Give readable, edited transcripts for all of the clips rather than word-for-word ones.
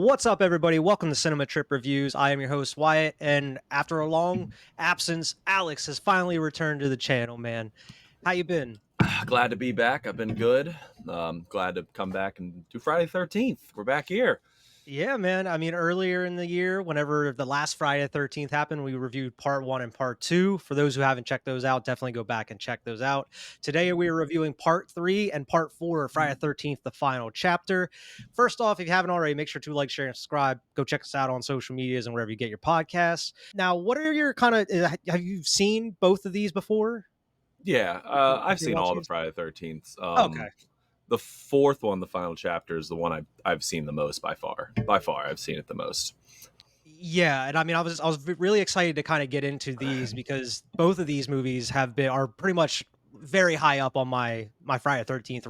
What's up, everybody? Welcome to Cinema Trip Reviews. I am your host, Wyatt, and after a long absence, Alex has finally returned to the channel, man. How you been? Glad to be back. I've been good. Glad to come back and do Friday 13th. We're back here. Yeah, man. I mean, earlier in the year, whenever the last Friday the 13th happened, we reviewed part one and part two. For those who haven't checked those out, definitely go back and check those out. Today, we are reviewing part three and part four of Friday the 13th, the final chapter. First off, if you haven't already, make sure to like, share, and subscribe. Go check us out on social medias and wherever you get your podcasts. Now, what are your kind of, have you seen both of these before? Yeah, I've You're seen all watching the these? Friday 13th. Okay. The fourth one, the final chapter, is the one I've seen the most by far. By far, I've seen it the most. Yeah, and I mean, I was really excited to kind of get into these because both of these movies are pretty much very high up on my Friday 13th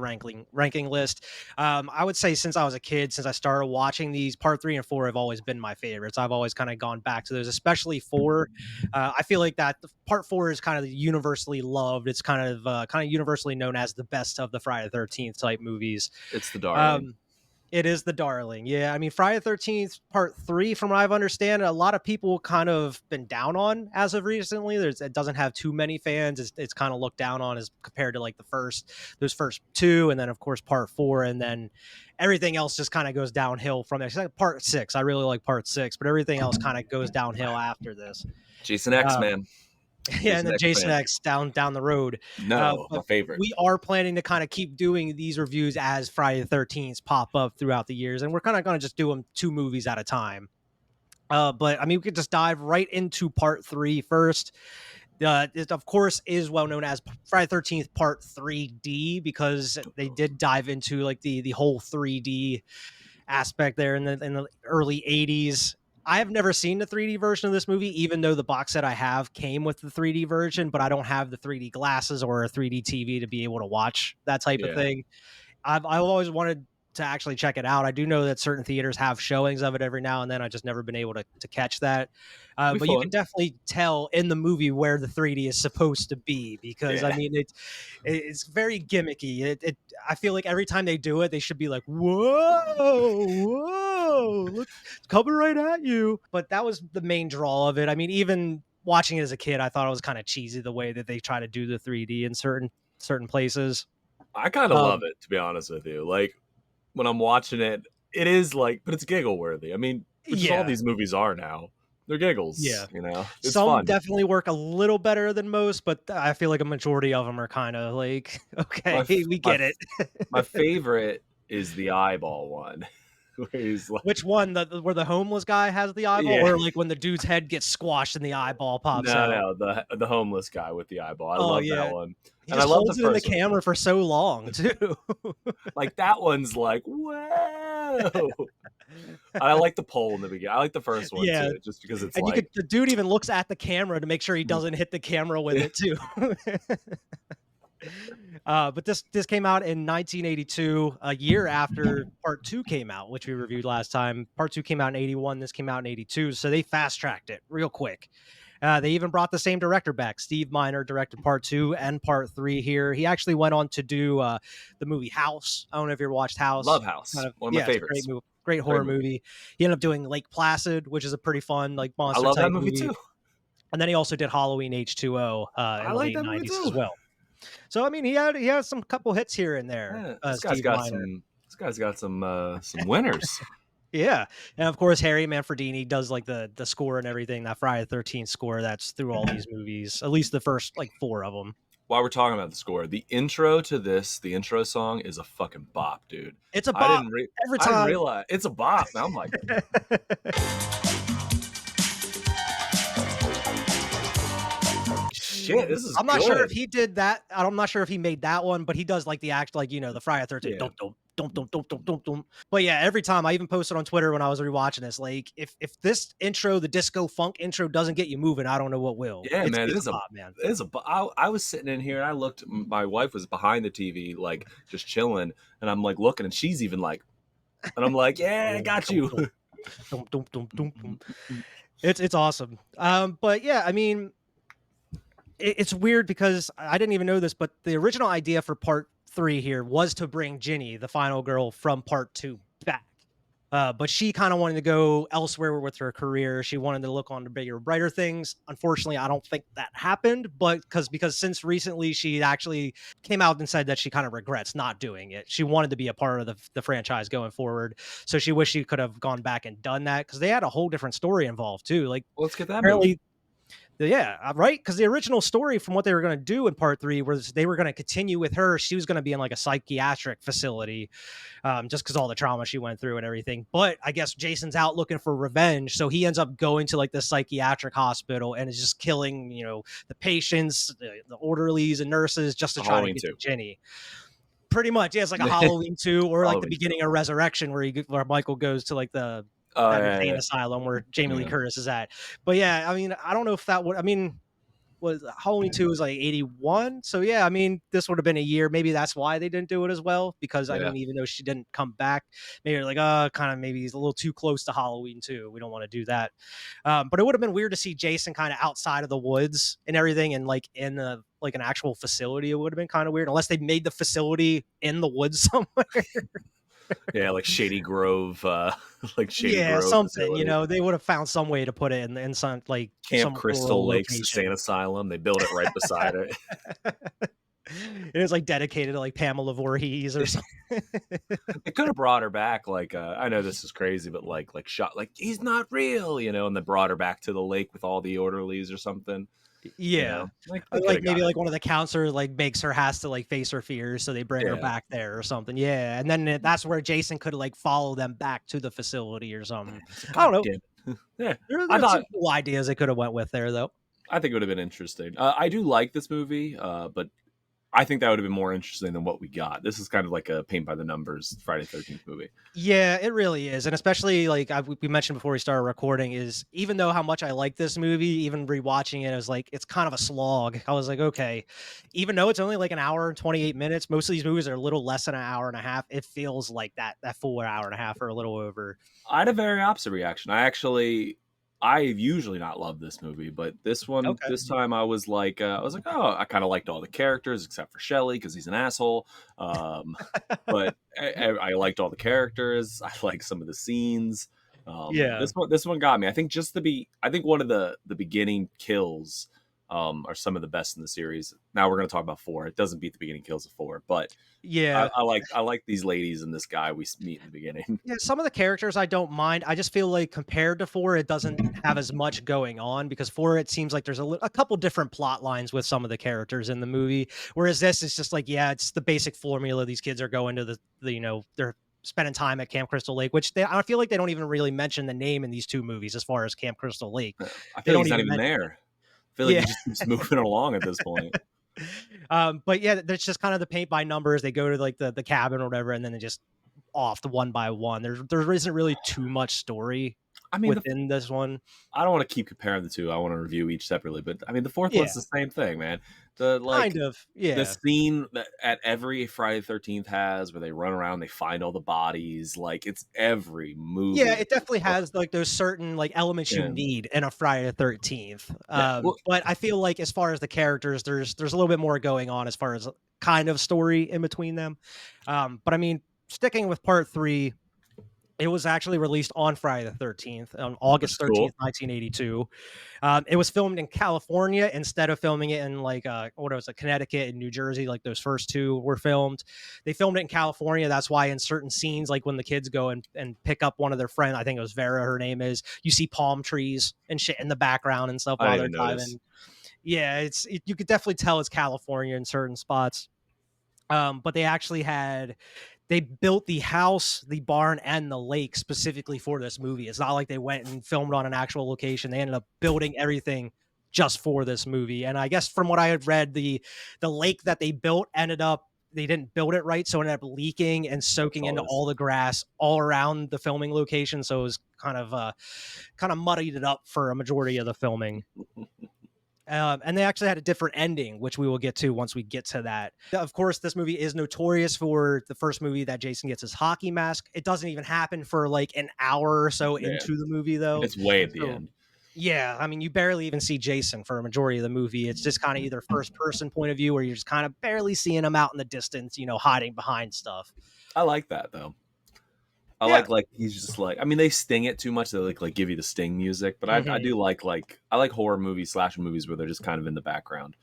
ranking list. I would say since I was a kid, since I started watching these, part three and four have always been my favorites. I've always kind of gone back to those, especially four. I feel like that the part four is kind of universally loved. It's kind of universally known as the best of the Friday 13th type movies. It's the darling. Um, it is the darling. Yeah. I mean, Friday the 13th part three, from what I've understand, a lot of people kind of been down on as of recently. It doesn't have too many fans. It's kind of looked down on as compared to like those first two. And then of course part four. And then everything else just kind of goes downhill from there. It's like part six. I really like part six, but everything else kind of goes downhill after this. Jason X, Um, man. yeah, and Jason then X Jason fan. X down the road. No, But my favorite. we are planning to kind of keep doing these reviews as Friday the 13th pop up throughout the years, and we're kind of going to just do them two movies at a time. But I mean, we could just dive right into part three first. It of course is well known as Friday 13th Part 3D because they did dive into like the whole 3D aspect there in the early 80s. I have never seen the 3D version of this movie, even though the box set I have came with the 3D version, but I don't have the 3D glasses or a 3D TV to be able to watch that type of Yeah. thing. I've always wanted to actually check it out. I do know that certain theaters have showings of it every now and then. I just never been able to catch that. Be But you can fun. definitely tell in the movie where the 3D is supposed to be because I Yeah. mean it's very gimmicky. I feel like every time they do it, they should be like, whoa, look, it's coming right at you. But that was the main draw of it. I mean, even watching it as a kid, I thought it was kind of cheesy the way that they try to do the 3D in certain places. I kind of love Um, it, to be honest with you. Like, when I'm watching it, it is like, but it's giggle worthy. I mean, which is all yeah, these movies are now. They're giggles, yeah. It's Some fun. definitely work a little better than most, but I feel like a majority of them are kind of like, My okay, f- we my get it. f- my favorite is the eyeball one, where he's like, Which one? Where the homeless guy has the eyeball, yeah, or like when the dude's head gets squashed and the eyeball pops out? no, the homeless guy with the eyeball. I Oh love that yeah, one, he and I just love the holds it in the first one. camera for so long too. Like that one's like, whoa. I like the pole in the beginning. I like the first one Yeah, too, just because it's and like, the dude even looks at the camera to make sure he doesn't hit the camera with it too. But this came out in 1982, a year after Part Two came out, which we reviewed last time. Part Two came out in 81. This came out in 82, so they fast tracked it real quick. They even brought the same director back. Steve Miner directed Part Two and Part Three here. He actually went on to do the movie House. I don't know if you ever watched House. Love House, Kind of, one of my yeah, it's a great favorites. movie, great Great horror movie. movie. He ended up doing Lake Placid, which is a pretty fun like I monster love that type movie movie. too. And then he also did Halloween H2O in I the like late that movie 90s as too. well. So I mean, he had some couple hits here and there. Yeah, Steve Miner. This guy's got some winners. Yeah, and of course Harry Manfredini does like the score and everything. That Friday the 13th score that's through all these movies, at least the first like four of them. While we're talking about the score, the intro to this, the intro song is a fucking bop, dude. It's a I bop didn't re- every I didn't time. realize it's a bop. And I'm like, shit, this is I'm not sure if good. he did that. I'm not sure if he made that one, but he does like the act like the Friday the 13th. Yeah, Dum, dum, dum, dum, dum, dum, dum, dum. But yeah, every time I even posted on Twitter when I was rewatching this, like if this intro, the disco funk intro, doesn't get you moving, I don't know what will. yeah, man. It's a bop, man. It is a. I was sitting in here and I looked. My wife was behind the TV, like just chilling, and I'm like looking, and she's even like, and I'm like, yeah, I got Dum, you. dum, dum, dum, dum, dum, dum. It's awesome. But yeah, I mean, it's weird because I didn't even know this, but the original idea for part three here was to bring Ginny, the final girl from part two, back. But she kind of wanted to go elsewhere with her career. She wanted to look on the bigger, brighter things. Unfortunately, I don't think that happened. But because since recently she actually came out and said that she kind of regrets not doing it. She wanted to be a part of the franchise going forward. So she wished she could have gone back and done that because they had a whole different story involved too. Like Well, let's get that movie. apparently yeah, right. Because the original story from what they were going to do in part three was they were going to continue with her. She was going to be in like a psychiatric facility, just because all the trauma she went through and everything. But I guess Jason's out looking for revenge, so he ends up going to like the psychiatric hospital and is just killing, the patients, the orderlies, and nurses just to try to Halloween get to 2. Ginny. Pretty much, yeah, it's like a Halloween 2 or like the Halloween 2. beginning of Resurrection where Michael goes to like Oh, that yeah, insane yeah. asylum where Jamie Lee Yeah. Curtis is at. But yeah, I mean, I don't know if that would. I mean, was Halloween 2 was like 81. So yeah, I mean, this would have been a year. Maybe that's why they didn't do it as well. Because I Yeah. mean, even though she didn't come back, maybe they're like, kind of maybe he's a little too close to Halloween 2. We don't want to do that. But it would have been weird to see Jason kind of outside of the woods and everything and like in like an actual facility. It would have been kind of weird unless they made the facility in the woods somewhere. Yeah, like Shady Grove, like Shady Yeah, Grove something, facility. they would have found some way to put it in some like Camp some Crystal rural Lakes Insane location. Asylum. They built it right beside it. It was like dedicated to like Pamela Voorhees or something. They could have brought her back. Like, I know this is crazy, but like shot like he's not real, and then brought her back to the lake with all the orderlies or something. Yeah. Like they could Like have got maybe it. like one of the counselors like makes her has to like face her fears, so they bring her Yeah, back there or something. Yeah, and then that's where Jason could like follow them back to the facility or something. it's like, I don't God know. damn it. Yeah, I There's some thought cool ideas they could have went with there though. I think it would have been interesting. I do like this movie, but I think that would have been more interesting than what we got. This is kind of like a paint by the numbers Friday 13th movie. Yeah, it really is, and especially like we mentioned before we started recording, is even though how much I like this movie, even rewatching it, I was like, it's kind of a slog. I was like, okay, even though it's only like an hour and 28 minutes, most of these movies are a little less than an hour and a half. It feels like that full hour and a half or a little over. I had a very opposite reaction. I usually not love this movie, but Okay. this time I was like, oh, I kind of liked all the characters except for Shelley because he's an asshole. Um, but I liked all the characters. I like some of the scenes. Yeah. This one got me. I think I think one of the beginning kills are some of the best in the series. Now we're going to talk about 4. It doesn't beat the beginning kills of 4, but Yeah. I like these ladies and this guy we meet in the beginning. Yeah, some of the characters I don't mind. I just feel like compared to 4, it doesn't have as much going on because 4, it seems like there's a couple different plot lines with some of the characters in the movie. Whereas this is just like, yeah, it's the basic formula. These kids are going to they're spending time at Camp Crystal Lake, which I feel like they don't even really mention the name in these two movies as far as Camp Crystal Lake. I They feel like don't he's not even even mention it. there. I feel like he Yeah. just keeps moving along at this point. But yeah, that's just kind of the paint by numbers. They go to like the cabin or whatever, and then they just off the one by one. There isn't really too much story I mean, within this one. I don't want to keep comparing the two. I want to review each separately, but I mean, the fourth Yeah, one's the same thing, man. The kind like of. the Yeah. scene that at every Friday 13th has where they run around, they find all the bodies. Like it's every Yeah, movie. it definitely has like those certain like elements you And need in a Friday the 13th. yeah, well, But I feel like as far as the characters, there's a little bit more going on as far as kind of story in between them. But I mean, sticking with part three, it was actually released on Friday the 13th, on which August is cool. 13th, 1982. It was filmed in California instead of filming it in like what was it, Connecticut and New Jersey, like those first two were filmed. They filmed it in California. That's why in certain scenes, like when the kids go and pick up one of their friends, I think it was Vera, her name is, you see palm trees and shit in the background and stuff I while didn't they're even notice. driving. Yeah, you could definitely tell it's California in certain spots. But they built the house, the barn, and the lake specifically for this movie. It's not like they went and filmed on an actual location. They ended up building everything just for this movie. And I guess from what I had read, the lake that they built ended up they didn't build it right, so it ended up leaking and I soaking saw into this. all the grass all around the filming location. So it was kind of muddied it up for a majority of the filming. And they actually had a different ending, which we will get to once we get to that. Of course, this movie is notorious for the first movie that Jason gets his hockey mask. It doesn't even happen for like an hour or so Yeah, into the movie, though. it's way at the So, end. yeah, I mean, you barely even see Jason for a majority of the movie. It's just kind of either first person point of view or you're just kind of barely seeing him out in the distance, hiding behind stuff. I like that though. I Yeah. like he's just like I mean, they sting it too much. They like give you the sting music, but I Mhm. do like I like horror movies, slasher movies where they're just kind of in the background.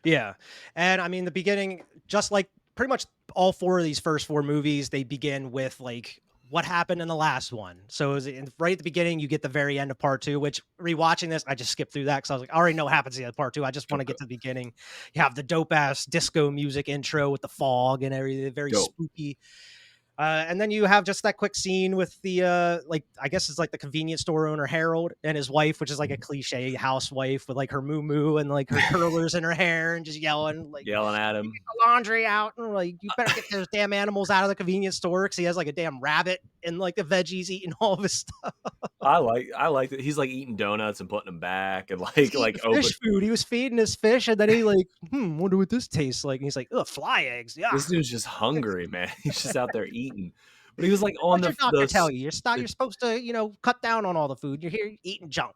Yeah. And I mean, the beginning, just like pretty much all four of these first four movies, they begin with like what happened in the last one. So is right at the beginning, you get the very end of part two, which rewatching this, I just skipped through that because I was like, I already know what happens in part two. I just want to Okay, get to the beginning. You have the dope ass disco music intro with the fog and everything, very dope. spooky. And then you have just that quick scene with the like I guess it's like the convenience store owner Harold and his wife, which is like a cliche housewife with like her moo and like her curlers in her hair and just yelling like Yelling at "You get him. the laundry out and like you better get those damn animals out of the convenience store because he has like a damn rabbit and like the veggies eating all of his stuff. I like that he's like eating donuts and putting them back and He's like eating open. fish food. He was feeding his fish and then he like, wonder what this tastes like. And he's like, ugh, fly eggs. Yeah. This dude's just hungry, man. He's just out there eating. But he was like on What'd your the doctor tell s- you? You're the supposed to, cut down on all the food. You're here eating junk.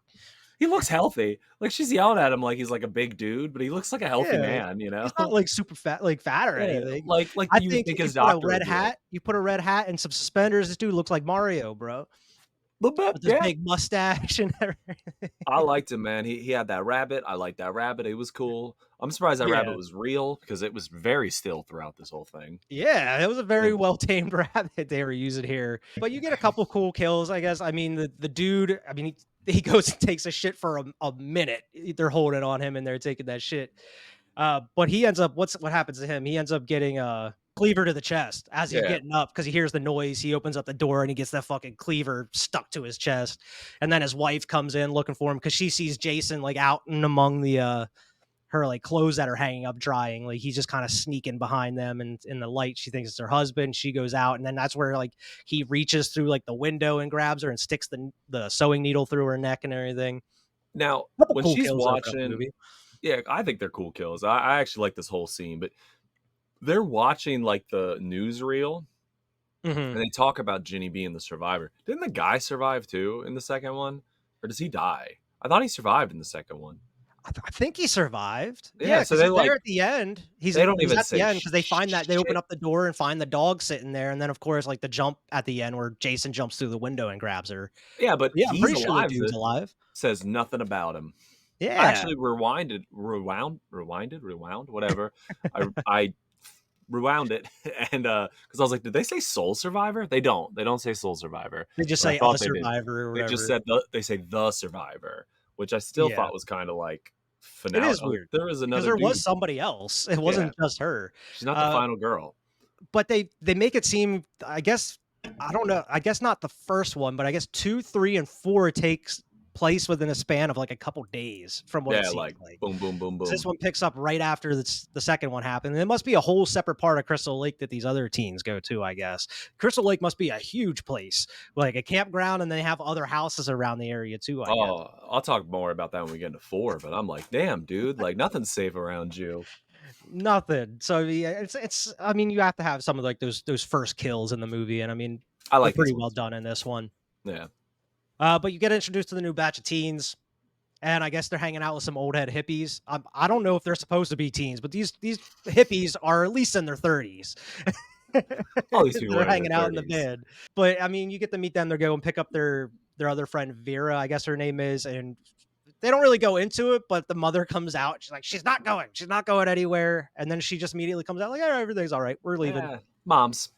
he looks healthy. Like she's yelling at him like he's like a big dude, but he looks like a healthy Yeah, man, you he's not, know? like, super fat fat or Yeah, anything. like I you would think think you his put a doctor would red be like, hat and some suspenders, this dude looks like Mario, bro, "Little bit, with this yeah." big mustache and everything. I liked him, man. He had that rabbit. I liked that rabbit. It was cool. I'm surprised that rabbit Yeah. was real because it was very still throughout this whole thing. Yeah, it was a very Yeah. well-tamed rabbit they were using here. But you get a couple cool kills, I guess. I mean, the dude, I mean, he goes and takes a shit for a minute. They're holding on him and they're taking that shit. But he ends up what happens to him? He ends up getting a cleaver to the chest as he's Yeah. getting up because he hears the noise. He opens up the door and he gets that fucking cleaver stuck to his chest. And then his wife comes in looking for him because she sees Jason like out and among the her like clothes that are hanging up drying. Like he's just kind of sneaking behind them and in the light. She thinks it's her husband. She goes out, and then that's where like he reaches through like the window and grabs her and sticks the sewing needle through her neck and everything. Now, Couple when cool she's kills there throughout the watching, movie. yeah, I think they're cool kills. I actually like this whole scene, but they're watching like the newsreel Hmm. and they talk about Ginny being the survivor. Didn't the guy survive too in the second one? Or does he die? I thought he survived in the second one. I think he survived. Yeah, Yeah, so because they he's there like at the end. they don't He's even at the say end because they find that they open shit. up the door and find the dog sitting there, and then of course like the jump at the end where Jason jumps through the window and grabs her. Yeah, but Yeah, I'm he's pretty sure the alive. dude's That alive. says nothing about him. I Yeah, actually rewound, whatever. I rewound it and because I was like, did they say Soul Survivor? They don't. They don't say Soul Survivor, they just but I say a thought they did. survivor or They just whatever. said they say the Survivor, which I still Yeah. thought was kind of like It finale. is I was like, weird there is because another there was dude. somebody else. It Yeah, wasn't just her. she's not the Uh, final girl. but they make it seem, I guess, I don't know. I guess not the first one, but I guess 2, 3, and 4 takes place within a span of like a couple days from what it Yeah, seems like like. boom, boom, boom, 'Cause this boom. one picks up right after the second one happened. And it must be a whole separate part of Crystal Lake that these other teens go to, I guess. Crystal Lake must be a huge place, like a campground, and they have other houses around the area too, I guess. Oh, I'll talk more about that when we get into four. But I'm like, damn, dude, like nothing's safe around you. Nothing. So yeah, it's I mean, you have to have some of like those first kills in the movie, and I mean, I they're like these pretty well ones. done in this one. Yeah. But you get introduced to the new batch of teens, and I guess they're hanging out with some old head hippies. I don't know if they're supposed to be teens, but these hippies are at least in their 30s. All these people They're are in their hanging out in the 30s. bed. But I mean, you get to meet them. They're going pick up their other friend Vera, I guess her name is, and they don't really go into it, but the mother comes out. She's like, she's not going. She's not going anywhere. And then she just immediately comes out like, yeah, everything's all right. We're leaving. Moms.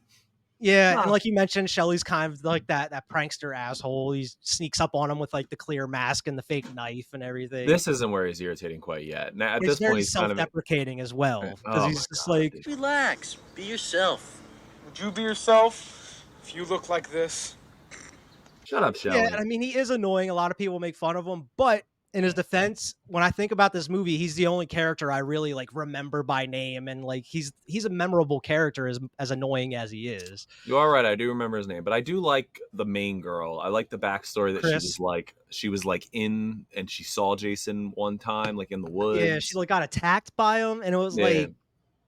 Yeah, and Mom. like you mentioned, Shelly's kind of like that prankster asshole. He sneaks up on him with like the clear mask and the fake knife and everything. This isn't where he's irritating quite yet. Now, at But he's this point, very he's kind of self-deprecating as well because oh my he's just god, like, dude. Relax. Be yourself. Would you be yourself if you look like this? Shut up, yeah. Shelly. And I mean, he is annoying. A lot of people make fun of him, but in his defense, when I think about this movie, he's the only character I really like remember by name, and like he's a memorable character as annoying as he is. You are right. I do remember his name, but I do like the main girl. I like the backstory that Chris. she was like in and she saw Jason one time, like in the Yeah, she woods. like got attacked by him, and it was Yeah, like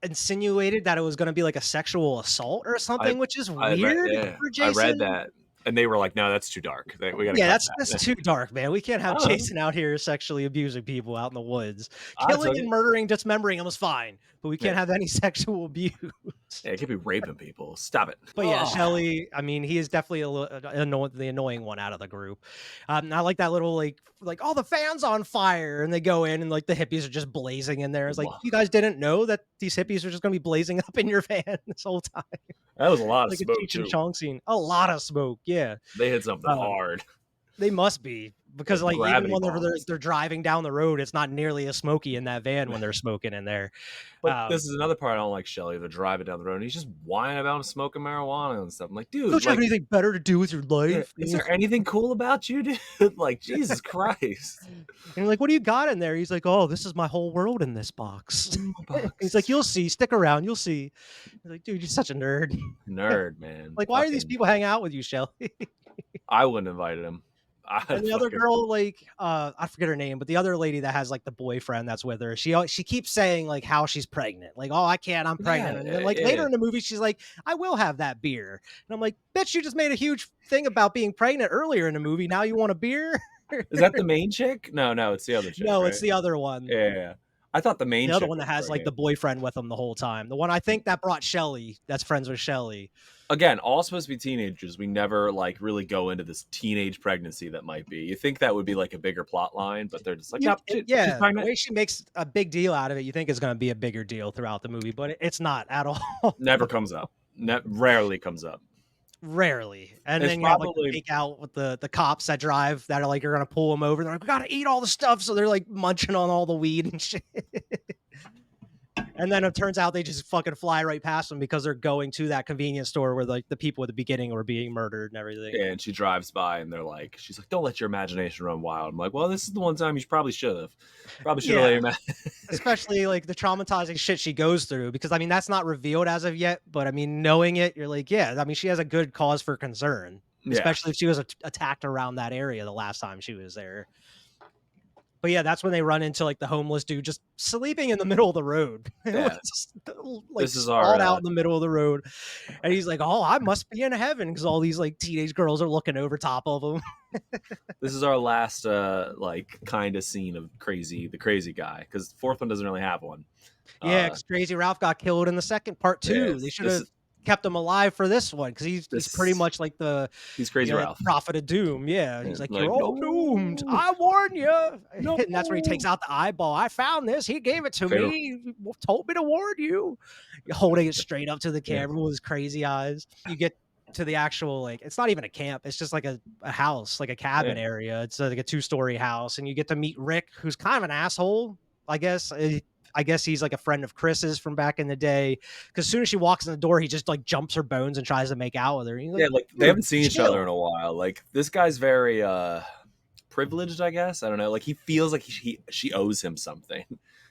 insinuated that it was going to be like a sexual assault or I something, which is weird for I read Jason. that, and they were like, "No, that's too dark. We got to Yeah, cut that's that." too dark, man. We can't I have don't know. Jason out here sexually abusing people out in the woods. I Killing took and it. murdering, dismembering him is fine, but we Yeah, can't have any sexual abuse. Yeah, he could be raping people. Stop it. But yeah, Oh, Shelly, I mean, he is definitely the annoying one out of the group. I like that little like all the fans on fire, and they go in and like the hippies are just blazing in there. It's like wow. you guys didn't know that these hippies are just gonna be blazing up in your van this whole time, That was a lot of like a smoke Cheech and too. Chong scene. A lot of smoke, yeah. They hit something Um, hard. they must be because Like like even gravity whenever bombs. they're driving down the road, it's not nearly as smoky in that van when they're smoking in there. But Um, this is another part I don't like Shelly. They're driving down the road and he's just whining about him smoking marijuana and stuff. I'm like, dude, don't you have like, anything better to do with your yeah, life? is there anything cool about you, dude? Like, Jesus Christ. And you're like, "What do you got in there?" He's like, "Oh, this is my whole world in this box." In my He's like, box. "You'll see. Stick around. You'll see." He's like, "Dude, you're such a nerd." Nerd, man. Like, why are these Fucking, people hanging out with you, Shelly? I wouldn't have invited him. And I'd the other fucking, girl, like, I forget her name, but the other lady that has like the boyfriend that's with her, she keeps saying like how she's pregnant, like, "Oh, I can't, I'm yeah, pregnant." And then like yeah. later in the movie, she's like, "I will have that beer." And I'm like, "Bitch, you just made a huge thing about being pregnant earlier in the movie. Now you want a beer?" Is that the main chick? No, no, it's the other chick, No, it's right? the other one. Yeah, yeah, yeah. I thought the main The other chick one that was has like the pregnant. boyfriend with him the whole time. The one I think that brought Shelly, that's friends with Shelly. Again, all supposed to be teenagers. We never like really go into this teenage pregnancy that might be. You think that would be like a bigger plot line, but they're just like, nope, she's Yeah, the pregnant. way she makes a big deal out of it, you think is going to be a bigger deal throughout the movie, but it's not at all. Never comes up. Rarely comes up. Rarely. And It's then you have like the probably fake out with the cops that drive that are like, you're going to pull them over. They're like, we got to eat all the stuff. So they're like munching on all the weed and shit. And then it turns out they just fucking fly right past them because they're going to that convenience store where like the people at the beginning were being murdered and everything. and she drives by and they're like, she's like, don't let your imagination run wild. I'm like, well, this is the one time you probably should have. Probably should have let Yeah. your Especially like the traumatizing shit she goes through, because I mean that's not revealed as of yet, but I mean knowing it, you're like, yeah, I mean she has a good cause for concern, Yeah. especially if she was attacked around that area the last time she was there. But yeah, that's when they run into like the homeless dude just sleeping in the middle of the road. Yeah. Just, like This is our sprawled out in the middle of the road. And he's like, "Oh, I must be in heaven," because all these like teenage girls are looking over top of him. this is our last like kind of scene of the crazy guy, because the fourth one doesn't really have one. Yeah, Uh because Crazy Ralph got killed in the second part too. They yes, should have kept him alive for this one because he's pretty this much like the he's Crazy Ralph. prophet of doom. Yeah, Yeah, he's like, "You're like, all doomed. no, I warn you." no. And that's where he takes out the eyeball. "I found this. He gave it to Fatal. me. He told me to warn you." Holding it straight up to the Yeah. camera with his crazy eyes. You get to the actual like, it's not even a camp. It's just like a house, like a cabin Yeah. area. It's like a 2-story house, and you get to meet Rick, who's kind of an asshole, I guess. I guess he's like a friend of Chris's from back in the day. Because as soon as she walks in the door, he just like jumps her bones and tries to make out with her. And he's like, Yeah, like they "Dude, haven't seen each other in chill." a while. Like this guy's very privileged, I guess. I don't know. Like he feels like she owes him something.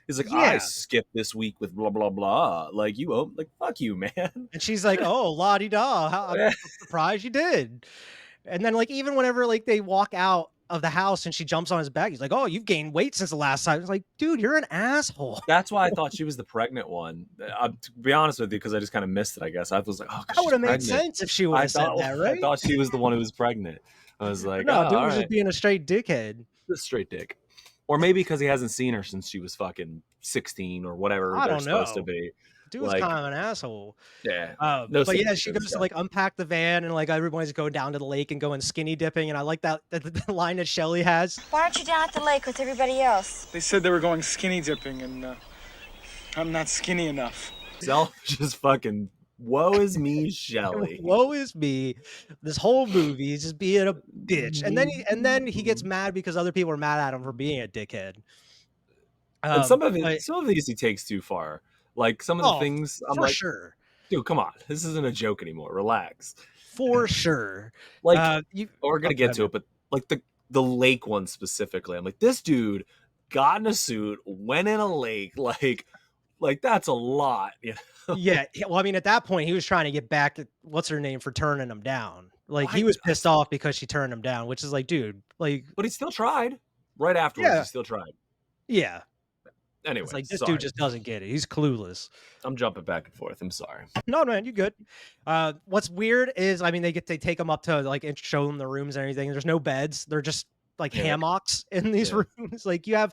He's like, I Yeah. skipped this week with blah blah blah. Like you owe, like fuck you, man. And she's like, "Oh, la di da. I'm Yeah. surprised you did." And then like even whenever like they walk out of the house and she jumps on his back, he's like, "Oh, you've gained weight since the last time." It's like, dude, you're an asshole. That's why I thought she was the pregnant one. To be honest with you, because I just kind of missed it. I guess I was like, oh, because That she's would have made pregnant. sense if she would have said that, I right? thought she was the one who was pregnant. I was But like, oh, no, dude all was just right, being a straight dickhead. just straight dick. Or maybe because he hasn't seen her since she was fucking 16 or whatever I they're don't supposed to know. be. Dude was Like, kind of an asshole. yeah, no But yeah, sympathy she for this goes to guy. like unpack the van, and like everybody's going down to the lake and going skinny dipping. And I like the line that Shelly has. Why aren't you down at the lake with everybody else? They said they were going skinny dipping, and I'm not skinny enough. Just fucking woe is me, Shelly. Woe is me. This whole movie is just being a bitch. And then he gets mad because other people are mad at him for being a dickhead. And But some of these he takes too far. Like some of the oh, things, I'm for like, sure. dude, come on, this isn't a joke anymore. Relax. For sure. Like, You we're gonna oh, get to it, but like the lake one specifically, I'm like, this dude got in a suit, went in a lake, like that's a lot, you know? Yeah, well, I mean, at that point, he was trying to get back at what's her name for turning him down. Like Why- he was pissed off because she turned him down, which is like, dude, like, But he still tried. Right afterwards, Yeah. he still tried. yeah, Anyway, it's like this sorry. dude just doesn't get it. He's clueless. I'm jumping back and forth. I'm sorry. No, man, you good. What's weird is, I mean, they take him up to like show them the rooms and everything. There's no beds. They're just like Yeah. hammocks in these Yeah. rooms. Like you have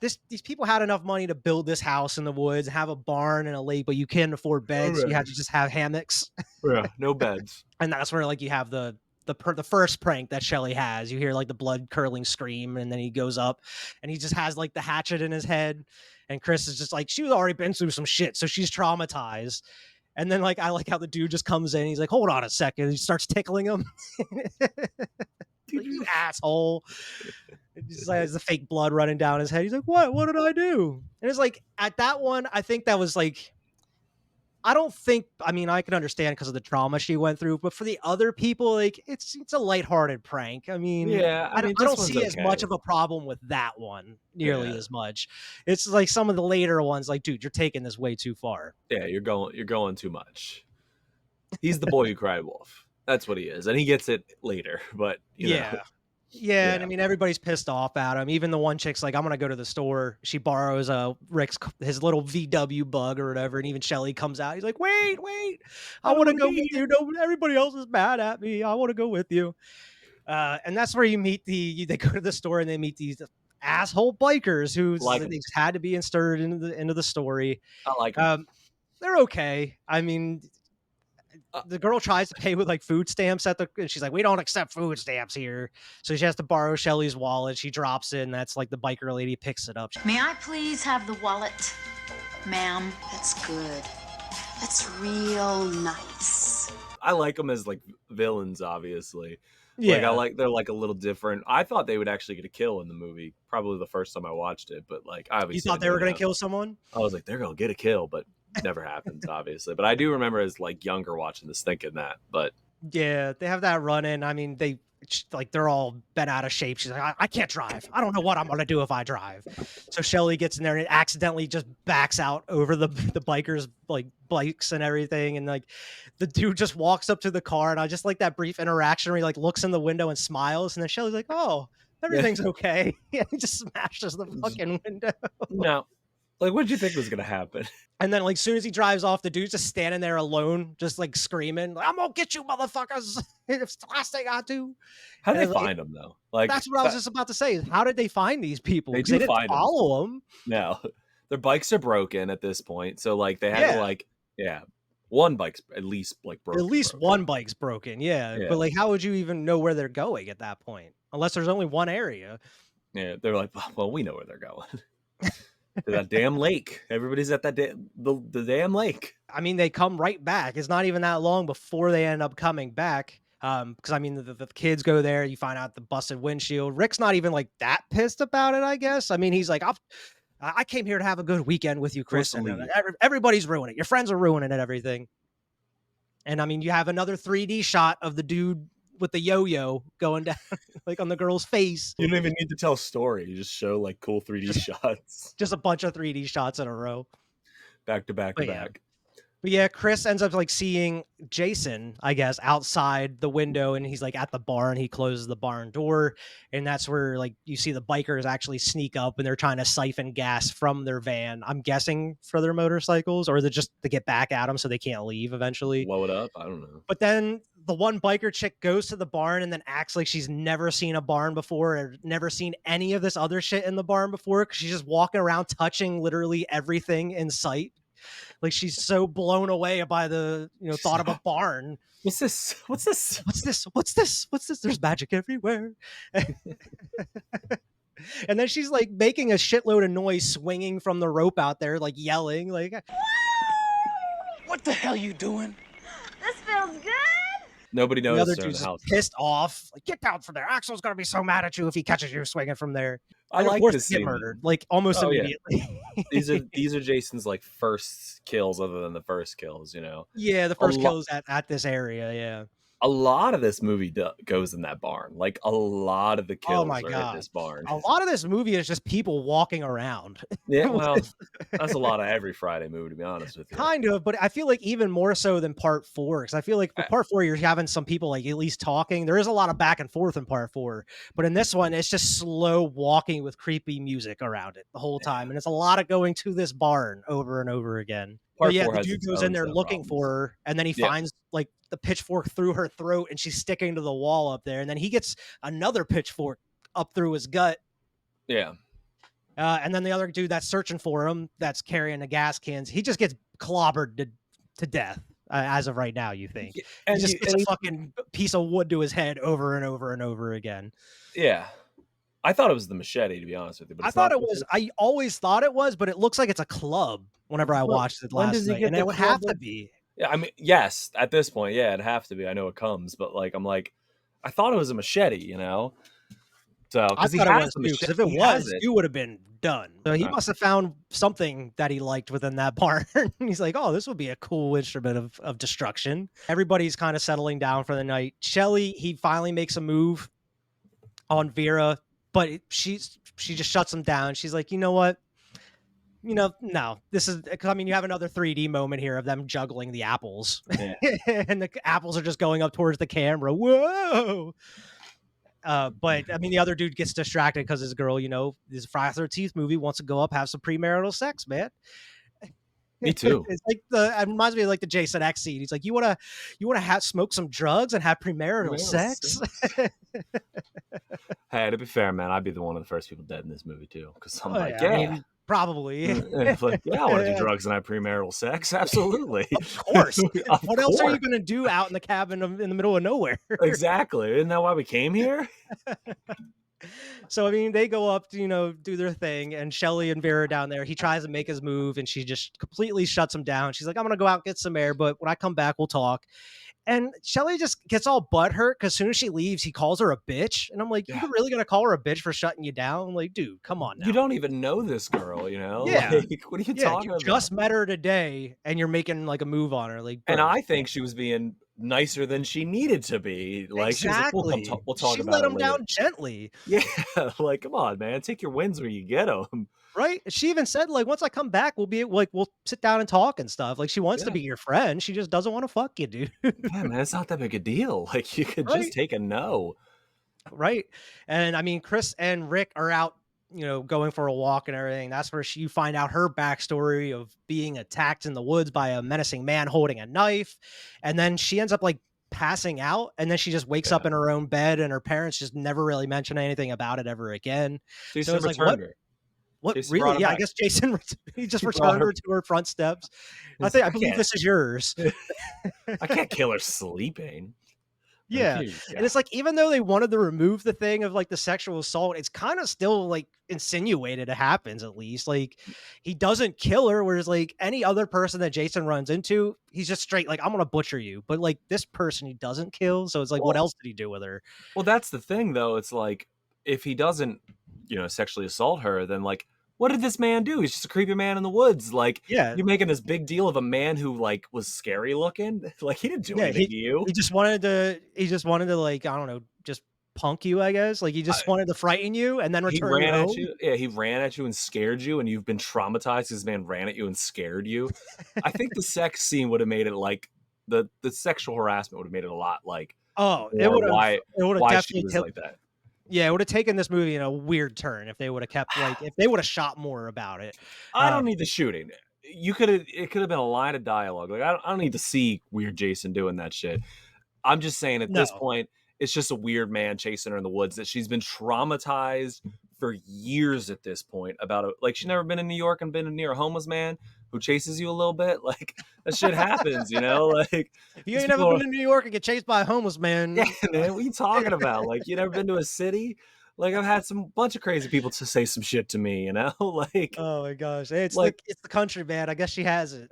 these people had enough money to build this house in the woods, have a barn and a lake, but you can't afford beds. You have to just have hammocks. Yeah, no beds. And that's where like you have the first prank that Shelly has. You hear like the blood curdling scream, and then he goes up, and he just has like the hatchet in his head, and Chris is just like, she's already been through some shit, so she's traumatized. And then like I like how the dude just comes in, he's like, hold on a second, he starts tickling him. Like, you asshole. He just like, has the fake blood running down his head. He's like, what did I do? And it's like at that one, I think that was like, I don't think, I mean, I can understand because of the trauma she went through, but for the other people, like it's a lighthearted prank. I mean, Yeah, I mean, I this don't one's see as much okay. of a problem with that one nearly Yeah, as much. It's like some of the later ones, like, dude, you're taking this way too far. yeah, you're going too much. He's the boy who cried wolf. That's what he is, and he gets it later. But Yeah. Yeah, and I yeah, mean everybody's pissed off at him. Even the one chick's like, "I'm gonna go to the store." She borrows Rick's his little VW bug or whatever, and even Shelly comes out. He's like, "Wait, I I don't want to want to go be with here. you. No, everybody else is mad at me. I want to go with you." And that's where you meet they go to the store and they meet these asshole bikers who Like they him. just had to be inserted into the story. I like him. Um, they're okay. I mean, the girl tries to pay with like food stamps and she's like, we don't accept food stamps here. So she has to borrow Shelly's wallet. She drops it, and that's like the biker lady picks it up. May I please have the wallet, ma'am? That's good. That's real nice. I like them as like villains, obviously. Like Yeah. they're like a little different. I thought they would actually get a kill in the movie, probably the first time I watched it. But like You obviously I thought they knew were it going to happened. kill someone? I was like, they're gonna get a kill, but never happens, obviously. But I do remember as like younger watching this thinking that. But Yeah, they have that run in. I mean, like they're all bent out of shape. She's like, I can't drive. I don't know what I'm gonna do if I drive. So Shelly gets in there and accidentally just backs out over the bikers like bikes and everything. And like the dude just walks up to the car, and I just like that brief interaction where he like looks in the window and smiles, and then Shelly's like, oh, yeah, everything's okay. Yeah, he just smashes the just- fucking window. no. Like, what did you think was gonna happen? And then, like, soon as he drives off, the dude's just standing there alone, just like screaming, "I'm gonna get you, motherfuckers! It's the last thing I do." How did And they like, find him though? Like that's what I was just about to say. Is how did they find these people? they Because they do didn't find him. follow them. No, their bikes are broken at this point, so like they had to Yeah, like yeah, one bike's at least like at broken, least broken. one bike's broken. Yeah, Yeah, but like, how would you even know where they're going at that point? Unless there's only one area. yeah. They're like, well, we know where they're going. To that damn lake. Everybody's at that the damn lake. I mean, they come right back. It's not even that long before they end up coming back. Because I mean, the kids go there. You find out the busted windshield. Rick's not even like that pissed about it. I guess. I mean, he's like, I came here to have a good weekend with you, He wants Chris, to and leave. everybody's ruining it. Your friends are ruining it, everything. And I mean, you have another 3D shot of the dude with the yo-yo going down, like on the girl's face. You don't even need to tell a story. You just show like cool 3D Just, shots just a bunch of 3D shots in a row. back to back to But yeah. back. But yeah, Chris ends up like seeing Jason, I guess, outside the window, and he's like at the barn. He closes the barn door, and that's where like you see the bikers actually sneak up, and they're trying to siphon gas from their van. I'm guessing for their motorcycles, or they're just to get back at them so they can't leave eventually. Blow it up. I don't know. But then the one biker chick goes to the barn and then acts like she's never seen a barn before, or never seen any of this other shit in the barn before, because she's just walking around touching literally everything in sight. Like she's so blown away by the thought of a barn. What's this? What's this? What's this? What's this? What's this? There's magic everywhere. And then she's like making a shitload of noise, swinging from the rope out there, like yelling, like, What the hell you doing? This feels good. Nobody the knows other they're in dude's the just house. pissed off. Like, get down from there. Axel's gonna be so mad at you if he catches you swinging from there. I And of like course this they get scene. murdered, like almost Oh, yeah. immediately. These are Jason's like first kills, other than the first kills. Yeah, the A first lo- kill is at this area. Yeah. A lot of this movie goes in that barn. Like a lot of the Oh kills my are in god. this barn. A lot of this movie is just people walking around. Yeah, well, that's a lot of every Friday movie, to be honest with you. Kind of, but I feel like even more so than part 4, because I feel like for part 4 you're having some people like at least talking. There is a lot of back and forth in part 4, but in this one it's just slow walking with creepy music around it the whole time, and it's a lot of going to this barn over and over again. Part But yeah, 4 the has dude its goes own in there set of looking problems. for her, and then he Yeah. finds like the pitchfork through her throat, and she's sticking to the wall up there, and then he gets another pitchfork up through his gut. Yeah. And then the other dude that's searching for him, that's carrying the gas cans, he just gets clobbered to death. As of right now, you think Yeah, he and just you gets and a he fucking piece of wood to his head over and over and over again. yeah. I thought it was the machete, to be honest with you, but I it's thought not it the was. machete? I always thought it was, but it looks like it's a club. Whenever I But watched it when last does he night, get and the it would have club? to be. Yeah, I mean, yes, at this point, yeah, it'd have to be. I know it comes, but, like, I'm like, I thought it was a machete, you know? So, I because he thought it has was the too, because machete, if it he has was, it. you would have been done. So he Uh, must have found something that he liked within that barn. He's like, "Oh, this would be a cool instrument of destruction." Everybody's kind of settling down for the night. Shelly, he finally makes a move on Vera, but she just shuts him down. She's like, "You know what? No, this is." I mean, you have another 3D moment here of them juggling the apples, yeah, and the apples are just going up towards the camera. Whoa! But I mean, the other dude gets distracted because his girl, this Friday 13th movie wants to go up, have some premarital sex, man. me too. It's like it reminds me of like the Jason X scene. He's like, you wanna have smoke some drugs and have premarital Real sex? sex. Hey, to be fair, man, I'd be the one of the first people dead in this movie too, because I'm Oh like, yeah, I yeah. mean, probably. Like, yeah, I want to do drugs and have premarital sex. Absolutely. Of course. Of What else are you course. gonna do out in the cabin in the middle of nowhere? Exactly. Isn't that why we came here? So I mean, they go up to do their thing, and Shelly and Vera down there. He tries to make his move, and she just completely shuts him down. She's like, "I'm gonna go out and get some air, but when I come back, we'll talk." And Shelly just gets all butthurt because as soon as she leaves, he calls her a bitch, and I'm like, "You Yeah. really gonna call her a bitch for shutting you down?" I'm like, "Dude, come on You now." don't even know this girl, you know? Yeah, Like, what are you yeah, you talking about? just met her today, and you're making like a move on her, like, And bro. I think she was being nicer than she needed to be. Like, she was like, Exactly. we'll talk She about let it him later." down gently. Yeah, like, come on, man. Take your wins where you get them. Right? She even said, like, "Once I come back, we'll sit down and talk and stuff." Like, she wants to Yeah. be your friend. She just doesn't wanna fuck you, dude. Yeah, man, it's not that big a deal. Like, you could just Right? take a no. Right? And, I mean, Chris and Rick are out, going for a walk and everything. That's where you find out her backstory of being attacked in the woods by a menacing man holding a knife, and then she ends up, like, passing out, and then she just wakes up Yeah. in her own bed, and her parents just never really mention anything about it ever again. So Jason it's like, "What returned her. What Jason brought really?" her Yeah, I back. guess Jason he just He brought returned her. her to her front steps. He's like, I believe this is yours." I can't kill her sleeping. Like, Yeah, and yeah. it's like, even though they wanted to remove the thing of, like, the sexual assault, it's kinda still, like, insinuated it happens at least, like, he doesn't kill her, whereas, like, any other person that Jason runs into, he's just straight like, "I'm gonna butcher you," but, like, this person he doesn't kill, so it's like, what Well, else did he do with her? that's the thing, though. It's like, if he doesn't, sexually assault her, then, like, what did this man do? He's just a creepy man in the woods. Like, Yeah, you're making this big deal of a man who, like, was scary looking. Like, he didn't do yeah, anything he to you. he just wanted to, like, I don't know, just punk you, I guess, like, he I, just wanted to frighten you and then he return you ran at home. you. Yeah, he ran at you and scared you, and you've been traumatized. This man ran at you and scared you. I think the sex scene would have made it like the sexual harassment would have made it a lot like Oh, it more would've it would've why she definitely was killed. like that. Yeah, it would have taken this movie in a weird turn if they would have kept if they would have shot more about it. I don't Um, need the shooting. You could have it could have been a line of dialogue. Like, I don't need to see weird Jason doing that shit. I'm just saying at this no. point, it's just a weird man chasing her in the woods that she's been traumatized for years at this point about it. Like, she's never been in New York and been near a homeless man who chases you a little bit. Like, that shit happens, you know? Like, You these ain't never people are, been to New York and get chased by a homeless yeah, man. man, what are you talking about? Like, you never been to a city? Like, I've had some bunch of crazy people to say some shit to me, you know? Oh my gosh. It's the Like, it's the country, man. I guess she has it.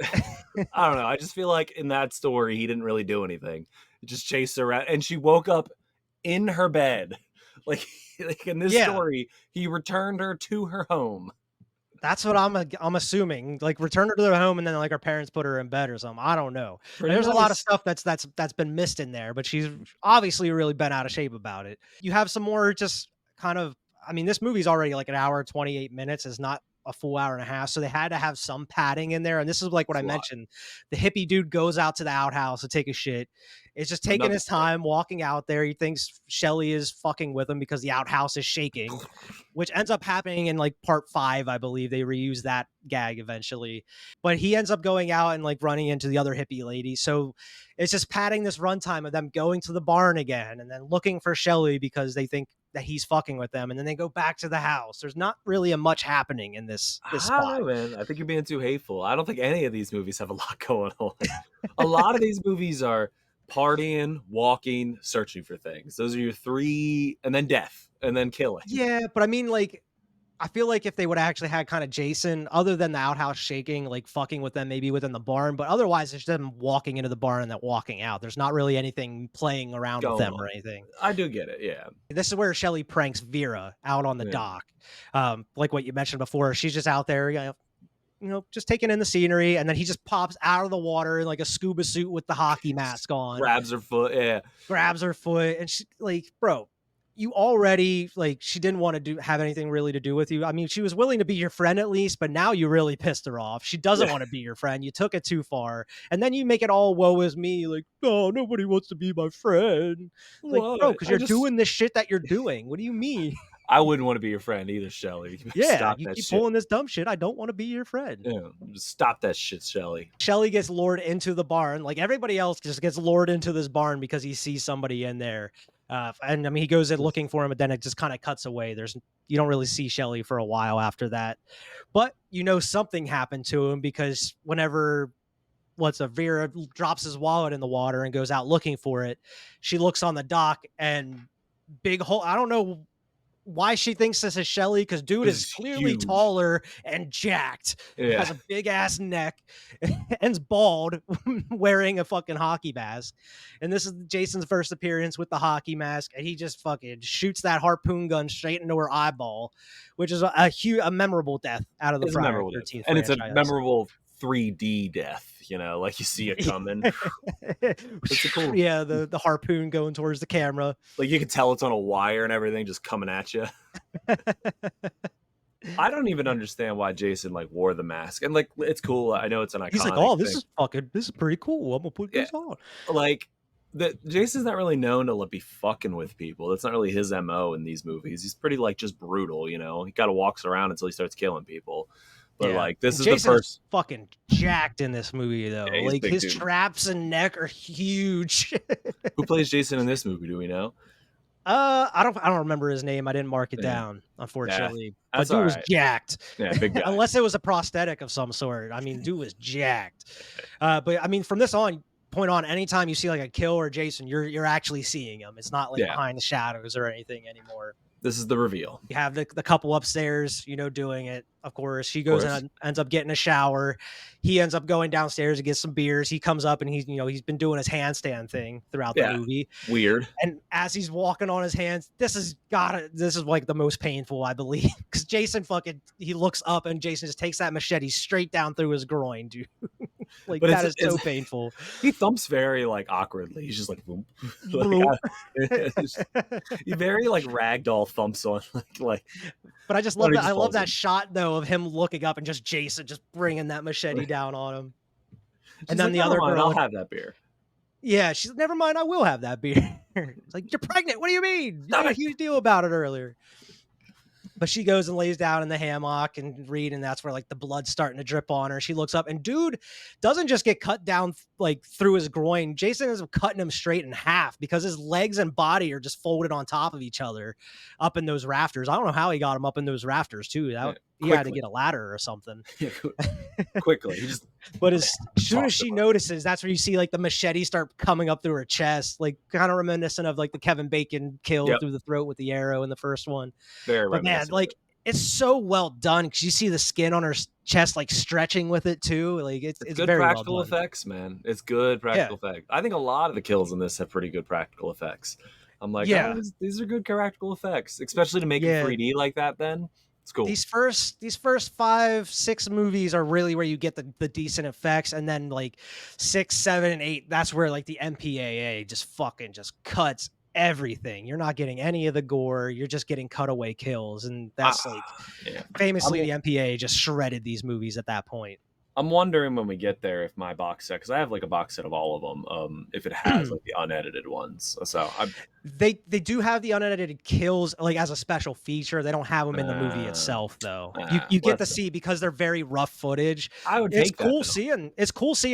I don't know. I just feel like in that story, he didn't really do anything. He just chased her around, and she woke up in her bed. Like, like in this Yeah, story, he returned her to her home. that's what I'm assuming. Like, return her to their home and then, like, her parents put her in bed or something. I don't know. Pretty There's a lot of nice. stuff that's been missed in there, but she's obviously really been out of shape about it. You have some more just kind of, I mean, this movie's already like an hour, 28 minutes. It's not a full hour and a half. So they had to have some padding in there. And this is like what It's I a lot. mentioned. The hippie dude goes out to the outhouse to take a shit. It's just taking Another his time walking out there. He thinks Shelly is fucking with him because the outhouse is shaking, which ends up happening in like part 5. I believe they reuse that gag eventually, but he ends up going out and like running into the other hippie lady. So it's just padding this runtime of them going to the barn again and then looking for Shelly because they think that he's fucking with them, and then they go back to the house. There's not really a much happening in this I don't spot. know, man. I think you're being too hateful. I don't think any of these movies have a lot going on. A lot of these movies are partying, walking, searching for things. Those are your three, and then death, and then killing. Yeah, but I mean, like, I feel like if they would actually had kind of Jason, other than the outhouse shaking, like fucking with them maybe within the barn, but otherwise it's them walking into the barn and then walking out. There's not really anything playing around with Going them on. or anything. I do get it. Yeah. This is where Shelley pranks Vera out on the Yeah. dock. Like what you mentioned before, she's just out there, just taking in the scenery, and then he just pops out of the water in like a scuba suit with the hockey mask on, Grabs her foot. Yeah. grabs her foot, and she like, bro, you already like she didn't want to have anything really to do with you. I mean, she was willing to be your friend at least, but now you really pissed her off. She doesn't Yeah. want to be your friend. You took it too far, and then you make it all woe is me, like, oh, nobody wants to be my friend. It's like, bro, because you're doing this shit that you're doing. What do you mean? I wouldn't want to be your friend either, Shelley. Yeah, Stop you that keep shit. pulling this dumb shit. I don't want to be your friend. Yeah, just stop that shit, Shelley. Shelley gets lured into the barn. Like everybody else just gets lured into this barn because he sees somebody in there. And I mean, he goes in looking for him, but then it just kind of cuts away. You don't really see Shelley for a while after that, but something happened to him because whenever Vera drops his wallet in the water and goes out looking for it, she looks on the dock and big hole. I don't know why she thinks this is Shelley, because dude is clearly huge. taller and jacked. Yeah. Has a big ass neck and's bald, wearing a fucking hockey mask. And this is Jason's first appearance with the hockey mask, and he just fucking shoots that harpoon gun straight into her eyeball, which is a memorable death out of the Friday 13th and it's a franchise. memorable 3D death. Like you see it coming. It's a cool. Yeah, the harpoon going towards the camera. Like you can tell it's on a wire and everything just coming at you. I don't even understand why Jason wore the mask, and it's cool. I know it's an iconic. He's like, oh, this is pretty cool. I'm gonna put this on. Jason's not really known to be fucking with people. That's not really his MO in these movies. He's pretty just brutal. He kind of walks around until he starts killing people. But this is Jason's the first fucking jacked in this movie though. Yeah, his dude. traps and neck are huge. Who plays Jason in this movie? Do we know? I don't remember his name. I didn't mark it down, unfortunately. Yeah, but dude was jacked. Yeah, big guy. Unless it was a prosthetic of some sort. I mean, dude was jacked. But I mean, from this point on, anytime you see a kill or Jason, you're actually seeing him. It's not behind the shadows or anything anymore. This is the reveal. You have the couple upstairs, doing it. Of course, she goes and ends up getting a shower. He ends up going downstairs to get some beers. He comes up and he's been doing his handstand thing throughout the movie. Weird. And as he's walking on his hands, this is the most painful, I believe, because Jason he looks up and Jason just takes that machete straight down through his groin, dude. That is so painful. He thumps very awkwardly. He's just boom. He very ragdoll thumps on But I just love that. I love that shot though of him looking up and just Jason just bringing that machete down on him. And then the other girl, I'll have that beer. Yeah, she's never mind. I will have that beer. It's like, you're pregnant. What do you mean? You made a huge deal about it earlier. But she goes and lays down in the hammock and and that's where the blood's starting to drip on her. She looks up and dude doesn't just get cut down through his groin. Jason is cutting him straight in half because his legs and body are just folded on top of each other up in those rafters. I don't know how he got him up in those rafters too. He had to get a ladder or something. Yeah, quickly. But as soon as she notices, that's where you see the machete start coming up through her chest, kind of reminiscent of the Kevin Bacon kill through the throat with the arrow in the first one. Very but man, it's so well done because you see the skin on her chest stretching with it too. It's good very practical well done. effects, man. It's good practical effects. I think a lot of the kills in this have pretty good practical effects. I'm these are good practical effects, especially to make it 3D like that. Then it's cool. These first 5-6 movies are really where you get the decent effects, and then 6, 7, and 8. That's where the MPAA just cuts everything. You're not getting any of the gore. You're just getting cutaway kills, and that's famously the MPAA just shredded these movies at that point. I'm wondering when we get there if my box set, because I have a box set of all of them, if it has the unedited ones. So they do have the unedited kills as a special feature. They don't have them in the movie itself though. You get to see because they're very rough footage. I would. It's cool seeing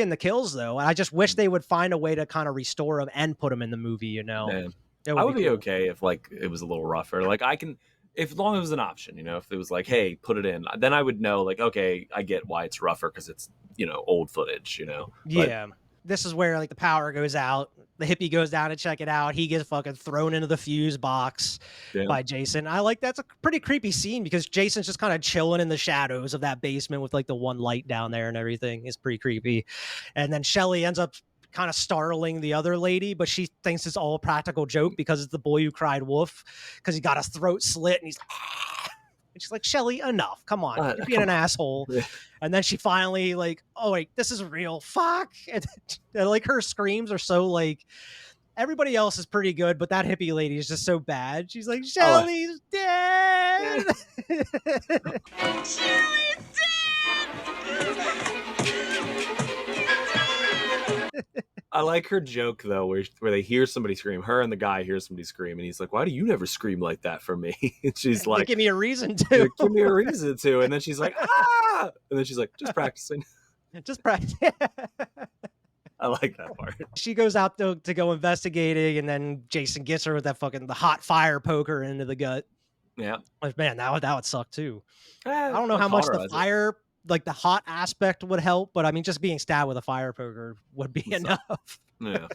the kills though. I just wish they would find a way to kind of restore them and put them in the movie. Man. That I would be would be cool. okay if like it was a little rougher. Like I can, if long as it was an option, if it was like, hey, put it in, then I would know. Like, okay, I get why it's rougher because it's old footage. But Yeah. This is where like the power goes out. The hippie goes down to check it out. He gets fucking thrown into the fuse box yeah, by Jason. I like that's a pretty creepy scene because Jason's just kind of chilling in the shadows of that basement with like the one light down there and everything. It's pretty creepy. And then Shelly ends up kind of startling the other lady, but she thinks it's all a practical joke because it's the boy who cried wolf because he got his throat slit and he's and she's like, Shelly, enough. Come on. You're being come an on. asshole. And then she finally like, oh wait, this is real. Fuck. And like her screams are so like everybody else is pretty good, but that hippie lady is just so bad. She's like, Oh, Shelly's dead. Shelly's I like her joke though, where they hear somebody scream. Her and the guy hear somebody scream, and he's like, "Why do you never scream like that for me?" And she's Like, like, give me a reason "Yeah, to. give me a reason to." And then she's like, "Ah!" And then she's like, "Just practicing." Just practice. I like that part. She goes out to go investigating, and then Jason gets her with that fucking the hot fire poker into the gut. Yeah. Like, man, that would suck too. I don't know Like how much the cauterize it. fire, like the hot aspect would help, but I mean, just being stabbed with a fire poker would be Would suck. enough. Yeah.